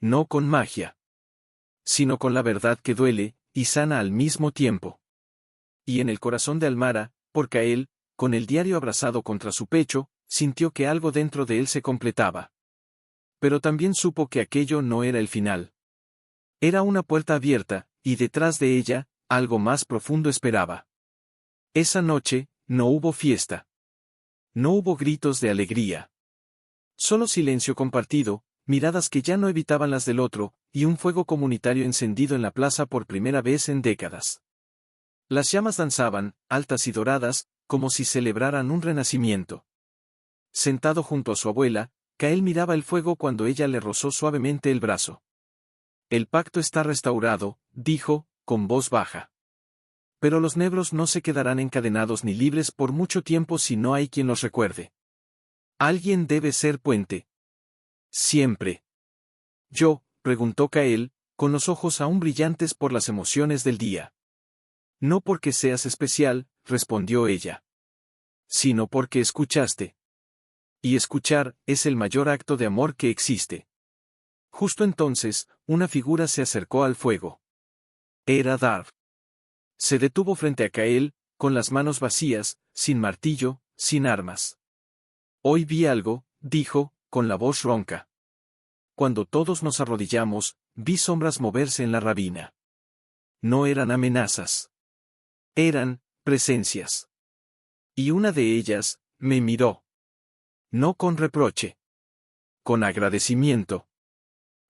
No con magia. Sino con la verdad que duele, y sana al mismo tiempo. Y en el corazón de Almara, por Kael, con el diario abrazado contra su pecho, sintió que algo dentro de él se completaba. Pero también supo que aquello no era el final. Era una puerta abierta, y detrás de ella, algo más profundo esperaba. Esa noche, no hubo fiesta. No hubo gritos de alegría. Solo silencio compartido, miradas que ya no evitaban las del otro, y un fuego comunitario encendido en la plaza por primera vez en décadas. Las llamas danzaban, altas y doradas, como si celebraran un renacimiento. Sentado junto a su abuela, Kael miraba el fuego cuando ella le rozó suavemente el brazo. El pacto está restaurado, dijo, con voz baja. Pero los nebros no se quedarán encadenados ni libres por mucho tiempo si no hay quien los recuerde. Alguien debe ser puente. Siempre. ¿Yo? Preguntó Kael, con los ojos aún brillantes por las emociones del día. No porque seas especial, respondió ella. Sino porque escuchaste. Y escuchar es el mayor acto de amor que existe. Justo entonces, una figura se acercó al fuego. Era Darv. Se detuvo frente a Kael, con las manos vacías, sin martillo, sin armas. Hoy vi algo, dijo, con la voz ronca. Cuando todos nos arrodillamos, vi sombras moverse en la ravina. No eran amenazas. Eran presencias. Y una de ellas me miró. No con reproche. Con agradecimiento.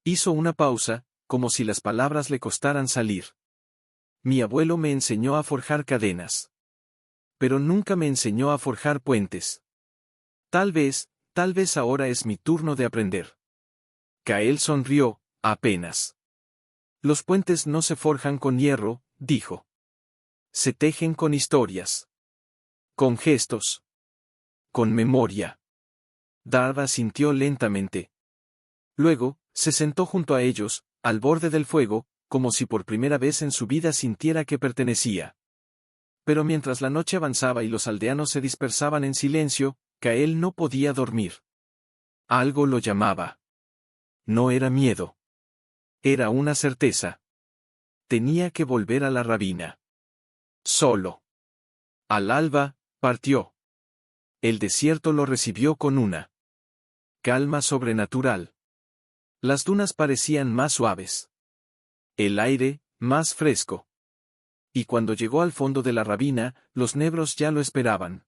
Hizo una pausa, como si las palabras le costaran salir. Mi abuelo me enseñó a forjar cadenas. Pero nunca me enseñó a forjar puentes. Tal vez ahora es mi turno de aprender. Kael sonrió, apenas. Los puentes no se forjan con hierro, dijo. Se tejen con historias. Con gestos. Con memoria. Darva asintió lentamente. Luego, se sentó junto a ellos, al borde del fuego, como si por primera vez en su vida sintiera que pertenecía. Pero mientras la noche avanzaba y los aldeanos se dispersaban en silencio, Kael no podía dormir. Algo lo llamaba. No era miedo. Era una certeza. Tenía que volver a la ravina. Solo. Al alba, partió. El desierto lo recibió con una calma sobrenatural. Las dunas parecían más suaves. El aire, más fresco. Y cuando llegó al fondo de la ravina, los nebros ya lo esperaban.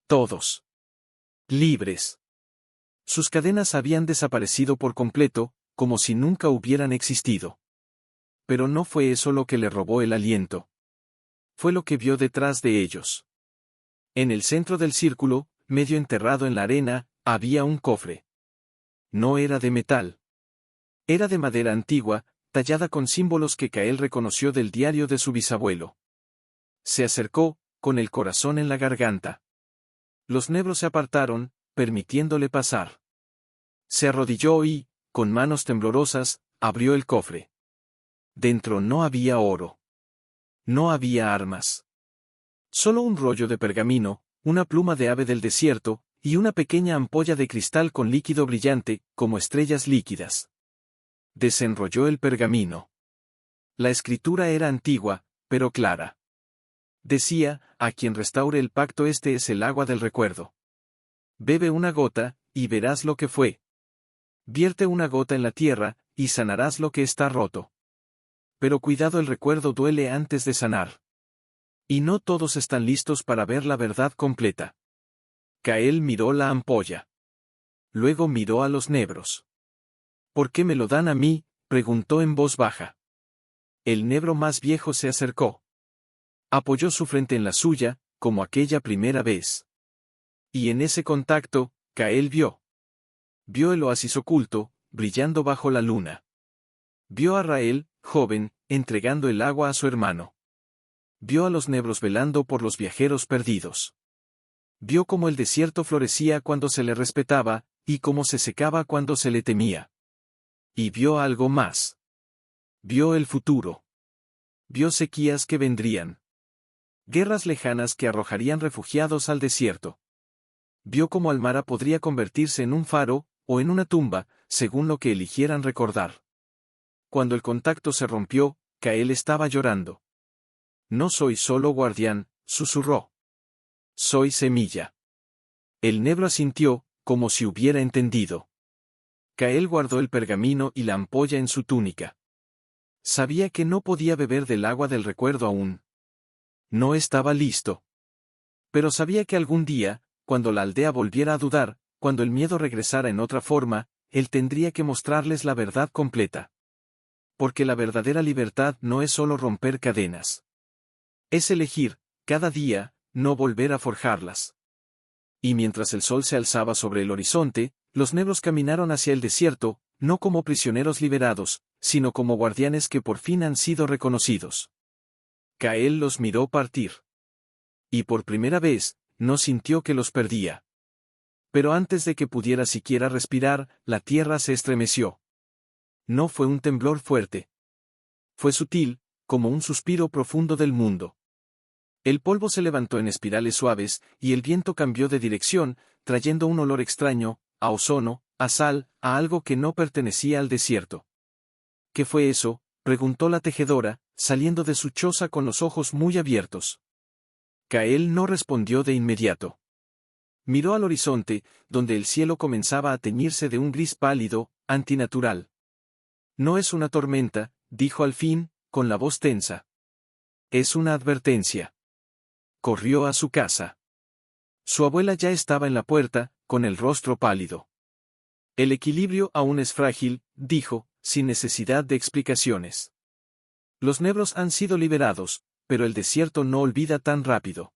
Todos. Libres. Sus cadenas habían desaparecido por completo, como si nunca hubieran existido. Pero no fue eso lo que le robó el aliento. Fue lo que vio detrás de ellos. En el centro del círculo, medio enterrado en la arena, había un cofre. No era de metal. Era de madera antigua, tallada con símbolos que Kael reconoció del diario de su bisabuelo. Se acercó, con el corazón en la garganta. Los nebros se apartaron, permitiéndole pasar. Se arrodilló y, con manos temblorosas, abrió el cofre. Dentro no había oro. No había armas. Solo un rollo de pergamino, una pluma de ave del desierto, y una pequeña ampolla de cristal con líquido brillante, como estrellas líquidas. Desenrolló el pergamino. La escritura era antigua, pero clara. Decía, a quien restaure el pacto este es el agua del recuerdo. Bebe una gota, y verás lo que fue. Vierte una gota en la tierra, y sanarás lo que está roto. Pero cuidado, el recuerdo duele antes de sanar. Y no todos están listos para ver la verdad completa. Kael miró la ampolla. Luego miró a los nebros. ¿Por qué me lo dan a mí?, preguntó en voz baja. El nebro más viejo se acercó. Apoyó su frente en la suya, como aquella primera vez. Y en ese contacto, Kael vio. Vio el oasis oculto, brillando bajo la luna. Vio a Rael, joven, entregando el agua a su hermano. Vio a los nebros velando por los viajeros perdidos. Vio cómo el desierto florecía cuando se le respetaba, y cómo se secaba cuando se le temía. Y vio algo más. Vio el futuro. Vio sequías que vendrían. Guerras lejanas que arrojarían refugiados al desierto. Vio cómo Almara podría convertirse en un faro, o en una tumba, según lo que eligieran recordar. Cuando el contacto se rompió, Kael estaba llorando. No soy solo guardián, susurró. Soy semilla. El nebro asintió, como si hubiera entendido. Kael guardó el pergamino y la ampolla en su túnica. Sabía que no podía beber del agua del recuerdo aún. No estaba listo. Pero sabía que algún día, cuando la aldea volviera a dudar, cuando el miedo regresara en otra forma, él tendría que mostrarles la verdad completa. Porque la verdadera libertad no es solo romper cadenas. Es elegir, cada día, no volver a forjarlas. Y mientras el sol se alzaba sobre el horizonte, los negros caminaron hacia el desierto, no como prisioneros liberados, sino como guardianes que por fin han sido reconocidos. Kael los miró partir. Y por primera vez, no sintió que los perdía. Pero antes de que pudiera siquiera respirar, la tierra se estremeció. No fue un temblor fuerte. Fue sutil, como un suspiro profundo del mundo. El polvo se levantó en espirales suaves, y el viento cambió de dirección, trayendo un olor extraño, a ozono, a sal, a algo que no pertenecía al desierto. ¿Qué fue eso?, preguntó la tejedora, saliendo de su choza con los ojos muy abiertos. Kael no respondió de inmediato. Miró al horizonte, donde el cielo comenzaba a teñirse de un gris pálido, antinatural. No es una tormenta, dijo al fin, con la voz tensa. Es una advertencia. Corrió a su casa. Su abuela ya estaba en la puerta, con el rostro pálido. El equilibrio aún es frágil, dijo, sin necesidad de explicaciones. Los negros han sido liberados, pero el desierto no olvida tan rápido.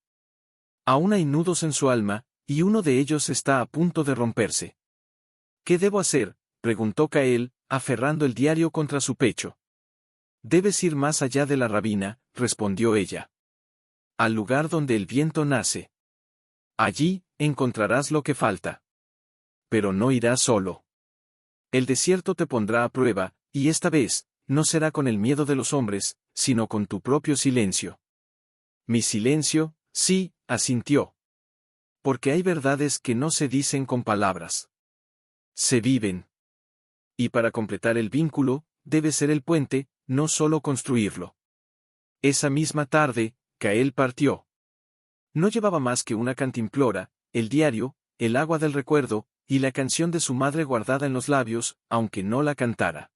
Aún hay nudos en su alma, y uno de ellos está a punto de romperse. ¿Qué debo hacer?, preguntó Kael, aferrando el diario contra su pecho. Debes ir más allá de la rabina, respondió ella. Al lugar donde el viento nace. Allí, encontrarás lo que falta. Pero no irás solo. El desierto te pondrá a prueba, y esta vez, no será con el miedo de los hombres, sino con tu propio silencio. Mi silencio, sí, asintió. Porque hay verdades que no se dicen con palabras. Se viven. Y para completar el vínculo, debe ser el puente, no solo construirlo. Esa misma tarde, Kael partió. No llevaba más que una cantimplora, el diario, el agua del recuerdo, y la canción de su madre guardada en los labios, aunque no la cantara.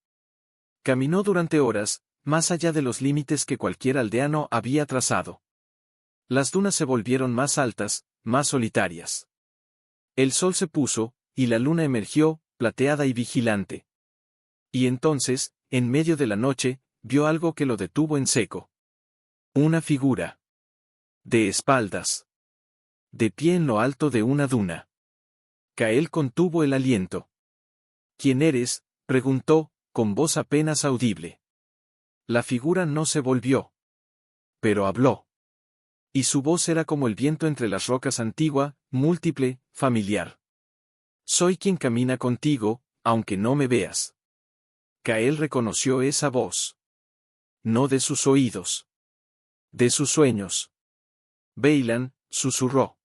Caminó durante horas, más allá de los límites que cualquier aldeano había trazado. Las dunas se volvieron más altas, más solitarias. El sol se puso, y la luna emergió, plateada y vigilante. Y entonces, en medio de la noche, vio algo que lo detuvo en seco. Una figura. De espaldas. De pie en lo alto de una duna. Kael contuvo el aliento. ¿Quién eres?, preguntó, con voz apenas audible. La figura no se volvió. Pero habló. Y su voz era como el viento entre las rocas, antigua, múltiple, familiar. Soy quien camina contigo, aunque no me veas. Kael reconoció esa voz. No de sus oídos. De sus sueños. Beilan, susurró.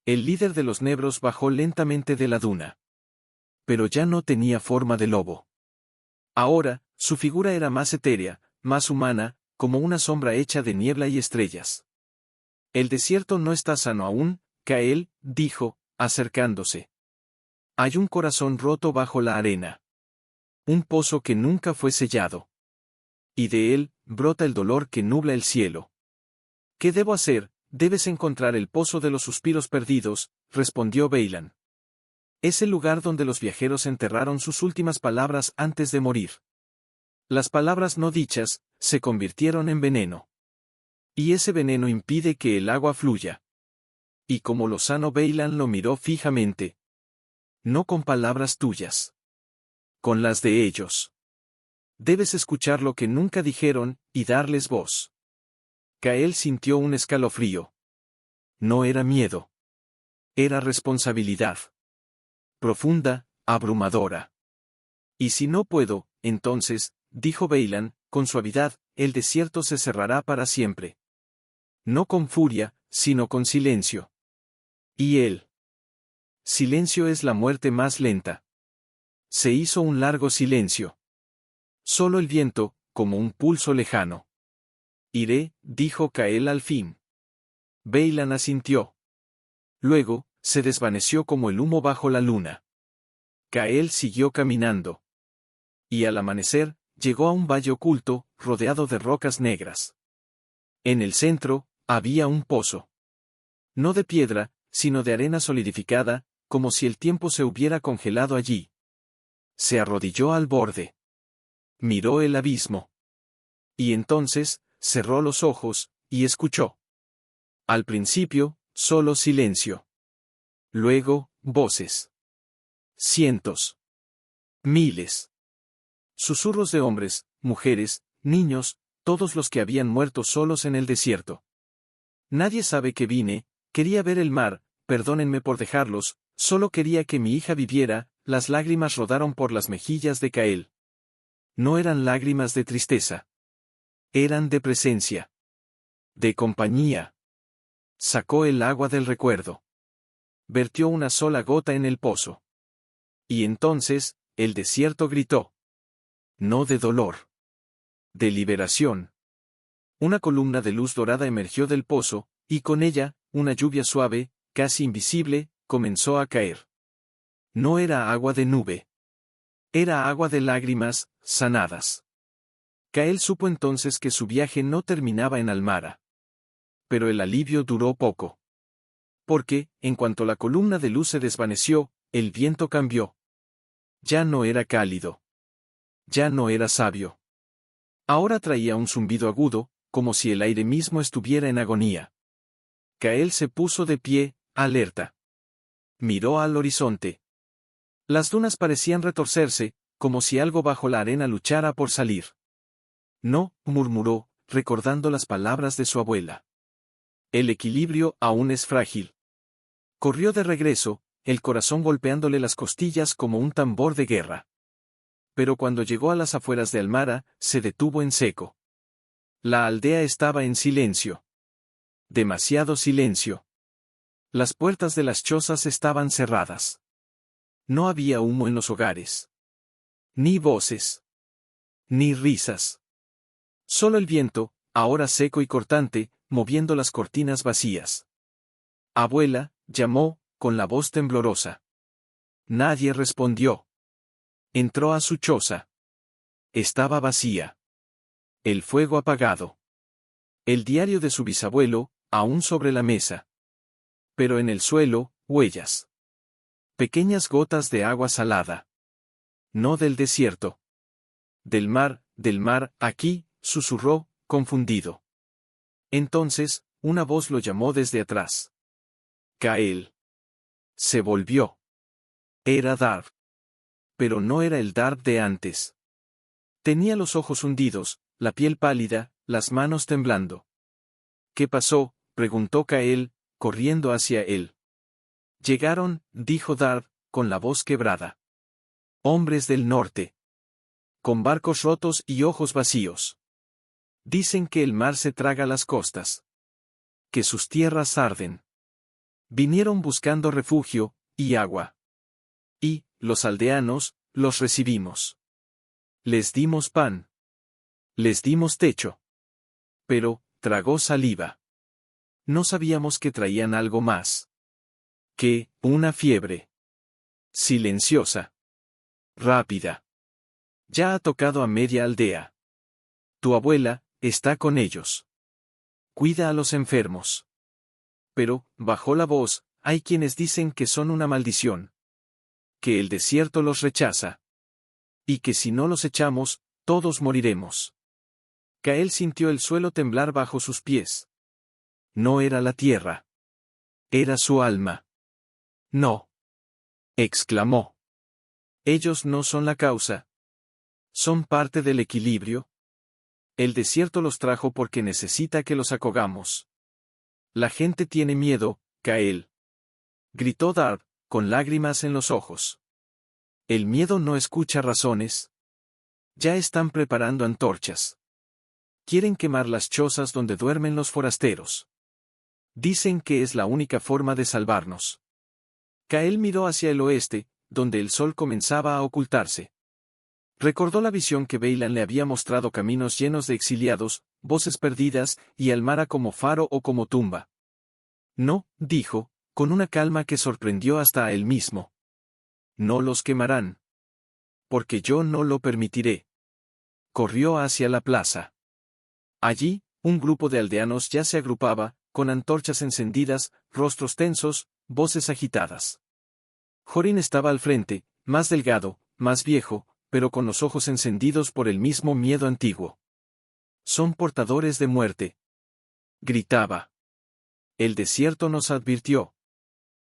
El líder de los negros bajó lentamente de la duna. Pero ya no tenía forma de lobo. Ahora, su figura era más etérea, más humana, como una sombra hecha de niebla y estrellas. El desierto no está sano aún, Kael, dijo, acercándose. Hay un corazón roto bajo la arena. Un pozo que nunca fue sellado. Y de él, brota el dolor que nubla el cielo. ¿Qué debo hacer? Debes encontrar el pozo de los suspiros perdidos, respondió Beilan. Es el lugar donde los viajeros enterraron sus últimas palabras antes de morir. Las palabras no dichas, se convirtieron en veneno. Y ese veneno impide que el agua fluya. Y como lozano Beilan lo miró fijamente. No con palabras tuyas. Con las de ellos. Debes escuchar lo que nunca dijeron, y darles voz. Kael sintió un escalofrío. No era miedo. Era responsabilidad. Profunda, abrumadora. Y si no puedo, entonces, dijo Beilan, con suavidad, el desierto se cerrará para siempre. No con furia, sino con silencio. Y él. Silencio es la muerte más lenta. Se hizo un largo silencio. Solo el viento, como un pulso lejano. Iré, dijo Kael al fin. Beilan asintió. Luego, se desvaneció como el humo bajo la luna. Kael siguió caminando. Y al amanecer, llegó a un valle oculto, rodeado de rocas negras. En el centro, había un pozo. No de piedra, sino de arena solidificada, como si el tiempo se hubiera congelado allí. Se arrodilló al borde. Miró el abismo. Y entonces, cerró los ojos, y escuchó. Al principio, solo silencio. Luego, voces. Cientos. Miles. Susurros de hombres, mujeres, niños, todos los que habían muerto solos en el desierto. Nadie sabe que vine, quería ver el mar, perdónenme por dejarlos, solo quería que mi hija viviera, las lágrimas rodaron por las mejillas de Cael. No eran lágrimas de tristeza. Eran de presencia. De compañía. Sacó el agua del recuerdo. Vertió una sola gota en el pozo. Y entonces, el desierto gritó. No de dolor. De liberación. Una columna de luz dorada emergió del pozo, y con ella, una lluvia suave, casi invisible, comenzó a caer. No era agua de nube. Era agua de lágrimas, sanadas. Cael supo entonces que su viaje no terminaba en Almara. Pero el alivio duró poco. Porque, en cuanto la columna de luz se desvaneció, el viento cambió. Ya no era cálido. Ya no era sabio. Ahora traía un zumbido agudo, como si el aire mismo estuviera en agonía. Cael se puso de pie, alerta. Miró al horizonte. Las dunas parecían retorcerse, como si algo bajo la arena luchara por salir. No, murmuró, recordando las palabras de su abuela. El equilibrio aún es frágil. Corrió de regreso, el corazón golpeándole las costillas como un tambor de guerra. Pero cuando llegó a las afueras de Almara, se detuvo en seco. La aldea estaba en silencio. Demasiado silencio. Las puertas de las chozas estaban cerradas. No había humo en los hogares. Ni voces. Ni risas. Solo el viento, ahora seco y cortante, moviendo las cortinas vacías. Abuela, llamó, con la voz temblorosa. Nadie respondió. Entró a su choza. Estaba vacía. El fuego apagado. El diario de su bisabuelo, aún sobre la mesa. Pero en el suelo, huellas. Pequeñas gotas de agua salada. No del desierto. Del mar, aquí, susurró, confundido. Entonces, una voz lo llamó desde atrás. Cael. Se volvió. Era Darb. Pero no era el Darb de antes. Tenía los ojos hundidos, la piel pálida, las manos temblando. ¿Qué pasó?, preguntó Cael, corriendo hacia él. Llegaron, dijo Darb, con la voz quebrada. Hombres del norte. Con barcos rotos y ojos vacíos. Dicen que el mar se traga las costas. Que sus tierras arden. Vinieron buscando refugio, y agua. Y, los aldeanos, los recibimos. Les dimos pan. Les dimos techo. Pero, tragó saliva. No sabíamos que traían algo más. Que, una fiebre. Silenciosa. Rápida. Ya ha tocado a media aldea. Tu abuela, está con ellos. Cuida a los enfermos. Pero, bajó la voz, hay quienes dicen que son una maldición. Que el desierto los rechaza. Y que si no los echamos, todos moriremos. Cael sintió el suelo temblar bajo sus pies. No era la tierra. Era su alma. No. Exclamó. Ellos no son la causa. Son parte del equilibrio. El desierto los trajo porque necesita que los acogamos. La gente tiene miedo, Cael. Gritó Darb, con lágrimas en los ojos. El miedo no escucha razones. Ya están preparando antorchas. Quieren quemar las chozas donde duermen los forasteros. Dicen que es la única forma de salvarnos. Cael miró hacia el oeste, donde el sol comenzaba a ocultarse. Recordó la visión que Beilan le había mostrado, caminos llenos de exiliados, voces perdidas, y Almara como faro o como tumba. No, dijo, con una calma que sorprendió hasta a él mismo. No los quemarán. Porque yo no lo permitiré. corrió hacia la plaza. Allí, un grupo de aldeanos ya se agrupaba, con antorchas encendidas, rostros tensos, voces agitadas. Jorín estaba al frente, más delgado, más viejo, pero con los ojos encendidos por el mismo miedo antiguo. «Son portadores de muerte», gritaba. «El desierto nos advirtió.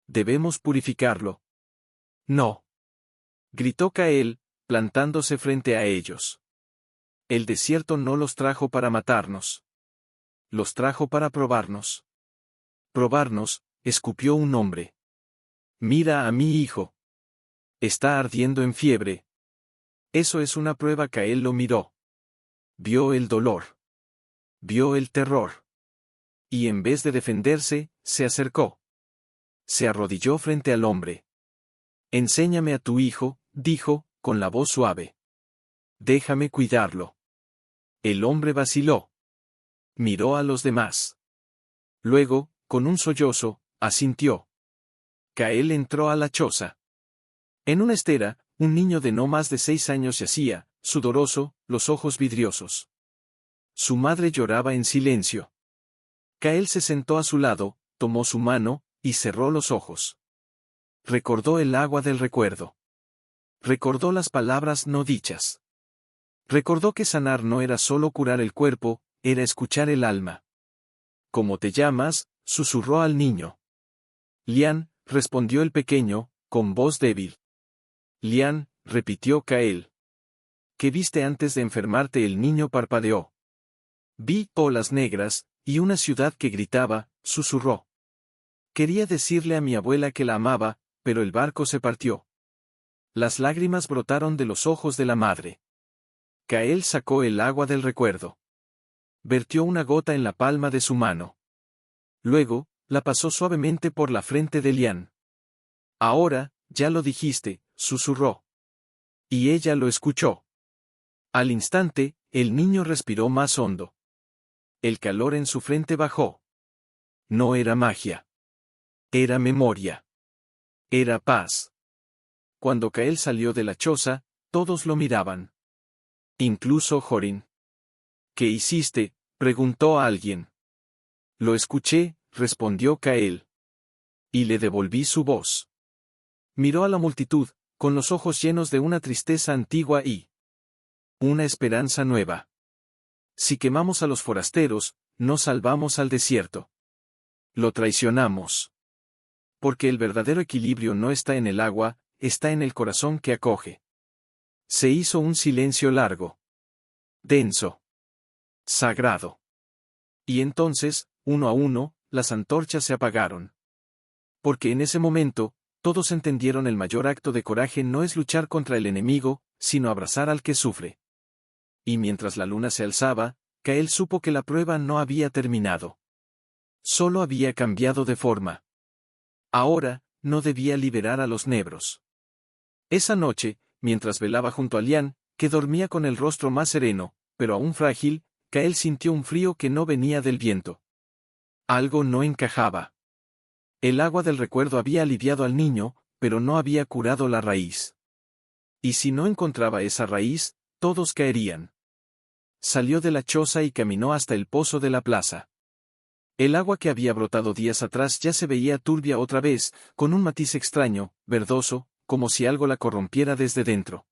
Debemos purificarlo». «No», gritó Cael, plantándose frente a ellos. «El desierto no los trajo para matarnos. Los trajo para probarnos». «Probarnos», escupió un hombre. «Mira a mi hijo. Está ardiendo en fiebre». Eso es una prueba. Cael lo miró. Vio el dolor. Vio el terror. Y en vez de defenderse, se acercó. Se arrodilló frente al hombre. «Enséñame a tu hijo», dijo, con la voz suave. «Déjame cuidarlo». El hombre vaciló. Miró a los demás. Luego, con un sollozo, asintió. Cael entró a la choza. En una estera, un niño de no más de 6 años yacía, sudoroso, los ojos vidriosos. Su madre lloraba en silencio. Cael se sentó a su lado, tomó su mano, y cerró los ojos. Recordó el agua del recuerdo. Recordó las palabras no dichas. Recordó que sanar no era solo curar el cuerpo, era escuchar el alma. «¿Cómo te llamas?», susurró al niño. «Lian», respondió el pequeño, con voz débil. «Lian», repitió Cael. «¿Qué viste antes de enfermarte?». El niño parpadeó. «Vi olas negras, y una ciudad que gritaba», susurró. «Quería decirle a mi abuela que la amaba, pero el barco se partió». Las lágrimas brotaron de los ojos de la madre. Cael sacó el agua del recuerdo. Vertió una gota en la palma de su mano. Luego, la pasó suavemente por la frente de Lian. «Ahora, ya lo dijiste», susurró. Y ella lo escuchó. Al instante, el niño respiró más hondo. El calor en su frente bajó. No era magia. Era memoria. Era paz. Cuando Cael salió de la choza, todos lo miraban. Incluso Jorín. «¿Qué hiciste?», preguntó a alguien. «Lo escuché», respondió Cael. Y le devolví su voz. Miró a la multitud, con los ojos llenos de una tristeza antigua y una esperanza nueva. «Si quemamos a los forasteros, no salvamos al desierto. Lo traicionamos. Porque el verdadero equilibrio no está en el agua, está en el corazón que acoge». Se hizo un silencio largo. Denso. Sagrado. Y entonces, uno a uno, las antorchas se apagaron. Porque en ese momento, todos entendieron el mayor acto de coraje no es luchar contra el enemigo, sino abrazar al que sufre. Y mientras la luna se alzaba, Cael supo que la prueba no había terminado. Solo había cambiado de forma. Ahora, no debía liberar a los negros. Esa noche, mientras velaba junto a Lian, que dormía con el rostro más sereno, pero aún frágil, Cael sintió un frío que no venía del viento. Algo no encajaba. El agua del recuerdo había aliviado al niño, pero no había curado la raíz. Y si no encontraba esa raíz, todos caerían. Salió de la choza y caminó hasta el pozo de la plaza. El agua que había brotado días atrás ya se veía turbia otra vez, con un matiz extraño, verdoso, como si algo la corrompiera desde dentro.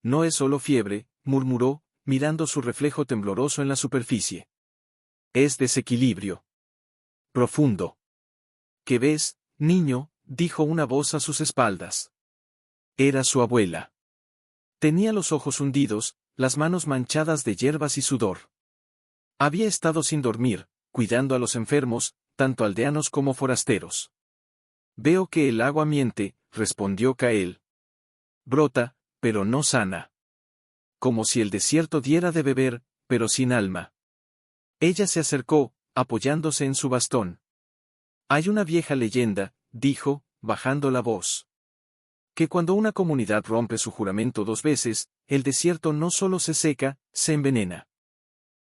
«No es solo fiebre», murmuró, mirando su reflejo tembloroso en la superficie. «Es desequilibrio. Profundo». «¿Qué ves, niño?», dijo una voz a sus espaldas. Era su abuela. Tenía los ojos hundidos, las manos manchadas de hierbas y sudor. Había estado sin dormir, cuidando a los enfermos, tanto aldeanos como forasteros. «Veo que el agua miente», respondió Cael. «Brota, pero no sana. Como si el desierto diera de beber, pero sin alma». Ella se acercó, apoyándose en su bastón. «Hay una vieja leyenda», dijo, bajando la voz. «Que cuando una comunidad rompe su juramento 2 veces, el desierto no solo se seca, se envenena.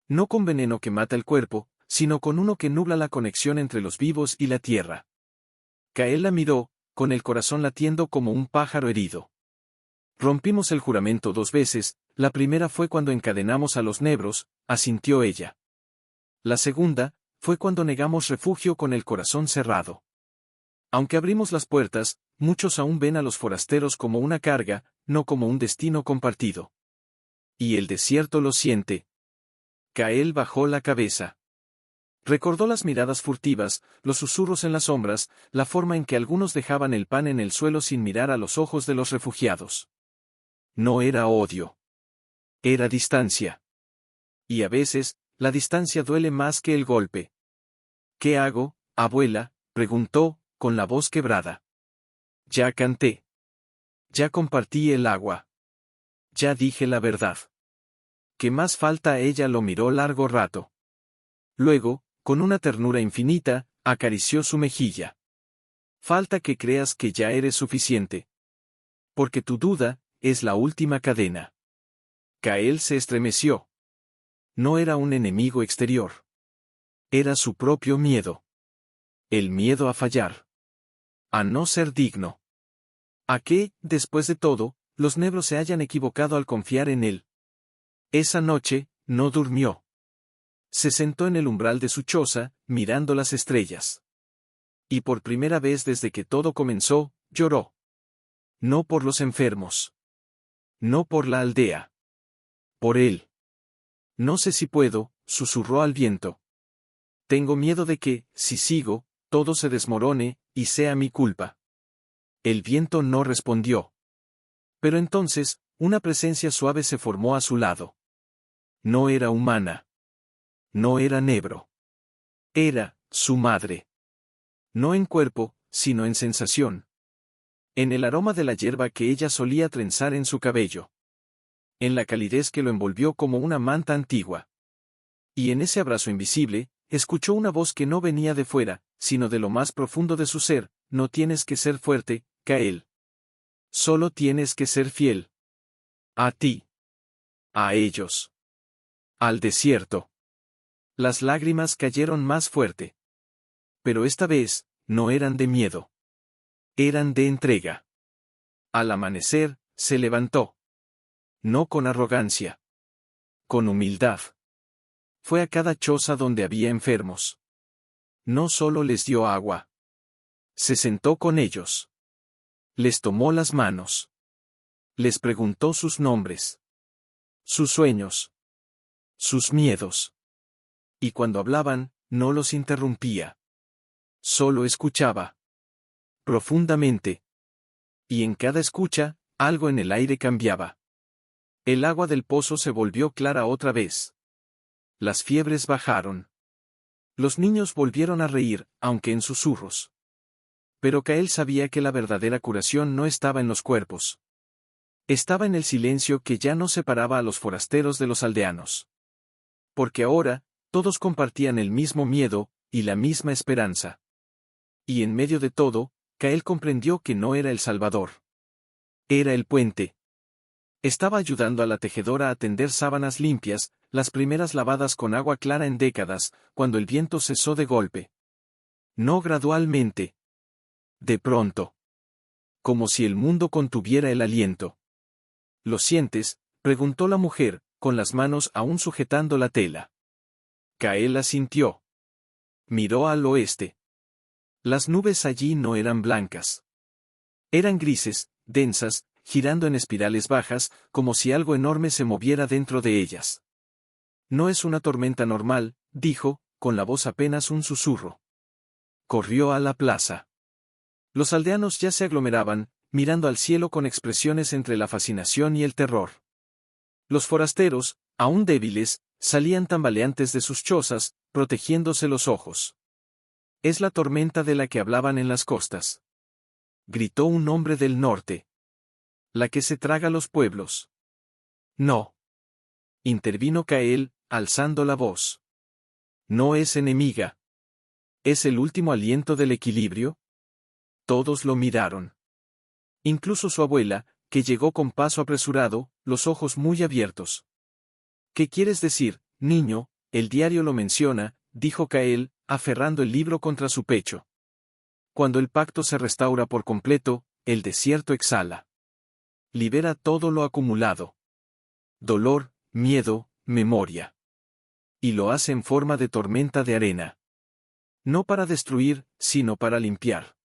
No con veneno que mata el cuerpo, sino con uno que nubla la conexión entre los vivos y la tierra». Cael la miró, con el corazón latiendo como un pájaro herido. «Rompimos el juramento 2 veces», la primera fue cuando encadenamos a los negros, asintió ella. La segunda, fue cuando negamos refugio con el corazón cerrado. Aunque abrimos las puertas, muchos aún ven a los forasteros como una carga, no como un destino compartido. Y el desierto lo siente. Kael bajó la cabeza. Recordó las miradas furtivas, los susurros en las sombras, la forma en que algunos dejaban el pan en el suelo sin mirar a los ojos de los refugiados. No era odio. Era distancia. Y a veces, la distancia duele más que el golpe. ¿Qué hago, abuela?, preguntó, con la voz quebrada. Ya canté. Ya compartí el agua. Ya dije la verdad. ¿Qué más falta? Ella lo miró largo rato. Luego, con una ternura infinita, acarició su mejilla. Falta que creas que ya eres suficiente. Porque tu duda es la última cadena. Kael se estremeció. No era un enemigo exterior. Era su propio miedo. El miedo a fallar. A no ser digno. A que, después de todo, los negros se hayan equivocado al confiar en él. Esa noche, no durmió. Se sentó en el umbral de su choza, mirando las estrellas. Y por primera vez desde que todo comenzó, lloró. No por los enfermos. No por la aldea. Por él. No sé si puedo, susurró al viento. Tengo miedo de que, si sigo, todo se desmorone, y sea mi culpa. El viento no respondió. Pero entonces, una presencia suave se formó a su lado. No era humana. No era negro. Era, su madre. No en cuerpo, sino en sensación. En el aroma de la hierba que ella solía trenzar en su cabello. En la calidez que lo envolvió como una manta antigua. Y en ese abrazo invisible, escuchó una voz que no venía de fuera, sino de lo más profundo de su ser: no tienes que ser fuerte, Kael. Solo tienes que ser fiel. A ti. A ellos. Al desierto. Las lágrimas cayeron más fuerte. Pero esta vez, no eran de miedo. Eran de entrega. Al amanecer, se levantó. No con arrogancia. Con humildad. Fue a cada choza donde había enfermos. No solo les dio agua. Se sentó con ellos. Les tomó las manos. Les preguntó sus nombres. Sus sueños. Sus miedos. Y cuando hablaban, no los interrumpía. Solo escuchaba. Profundamente. Y en cada escucha, algo en el aire cambiaba. El agua del pozo se volvió clara otra vez. Las fiebres bajaron. Los niños volvieron a reír, aunque en susurros. Pero Kael sabía que la verdadera curación no estaba en los cuerpos. Estaba en el silencio que ya no separaba a los forasteros de los aldeanos. Porque ahora, todos compartían el mismo miedo, y la misma esperanza. Y en medio de todo, Kael comprendió que no era el Salvador. Era el puente. Estaba ayudando a la tejedora a tender sábanas limpias, las primeras lavadas con agua clara en décadas, cuando el viento cesó de golpe. No gradualmente. De pronto. Como si el mundo contuviera el aliento. ¿Lo sientes?, preguntó la mujer, con las manos aún sujetando la tela. Kael asintió. Miró al oeste. Las nubes allí no eran blancas. Eran grises, densas, girando en espirales bajas, como si algo enorme se moviera dentro de ellas. No es una tormenta normal, dijo, con la voz apenas un susurro. Corrió a la plaza. Los aldeanos ya se aglomeraban, mirando al cielo con expresiones entre la fascinación y el terror. Los forasteros, aún débiles, salían tambaleantes de sus chozas, protegiéndose los ojos. Es la tormenta de la que hablaban en las costas. Gritó un hombre del norte. La que se traga los pueblos. No. Intervino Kael, alzando la voz. No es enemiga. ¿Es el último aliento del equilibrio? Todos lo miraron. Incluso su abuela, que llegó con paso apresurado, los ojos muy abiertos. ¿Qué quieres decir, niño? El diario lo menciona, dijo Kael, aferrando el libro contra su pecho. Cuando el pacto se restaura por completo, el desierto exhala. Libera todo lo acumulado. dolor, miedo, memoria. Y lo hace en forma de tormenta de arena. No para destruir, sino para limpiar.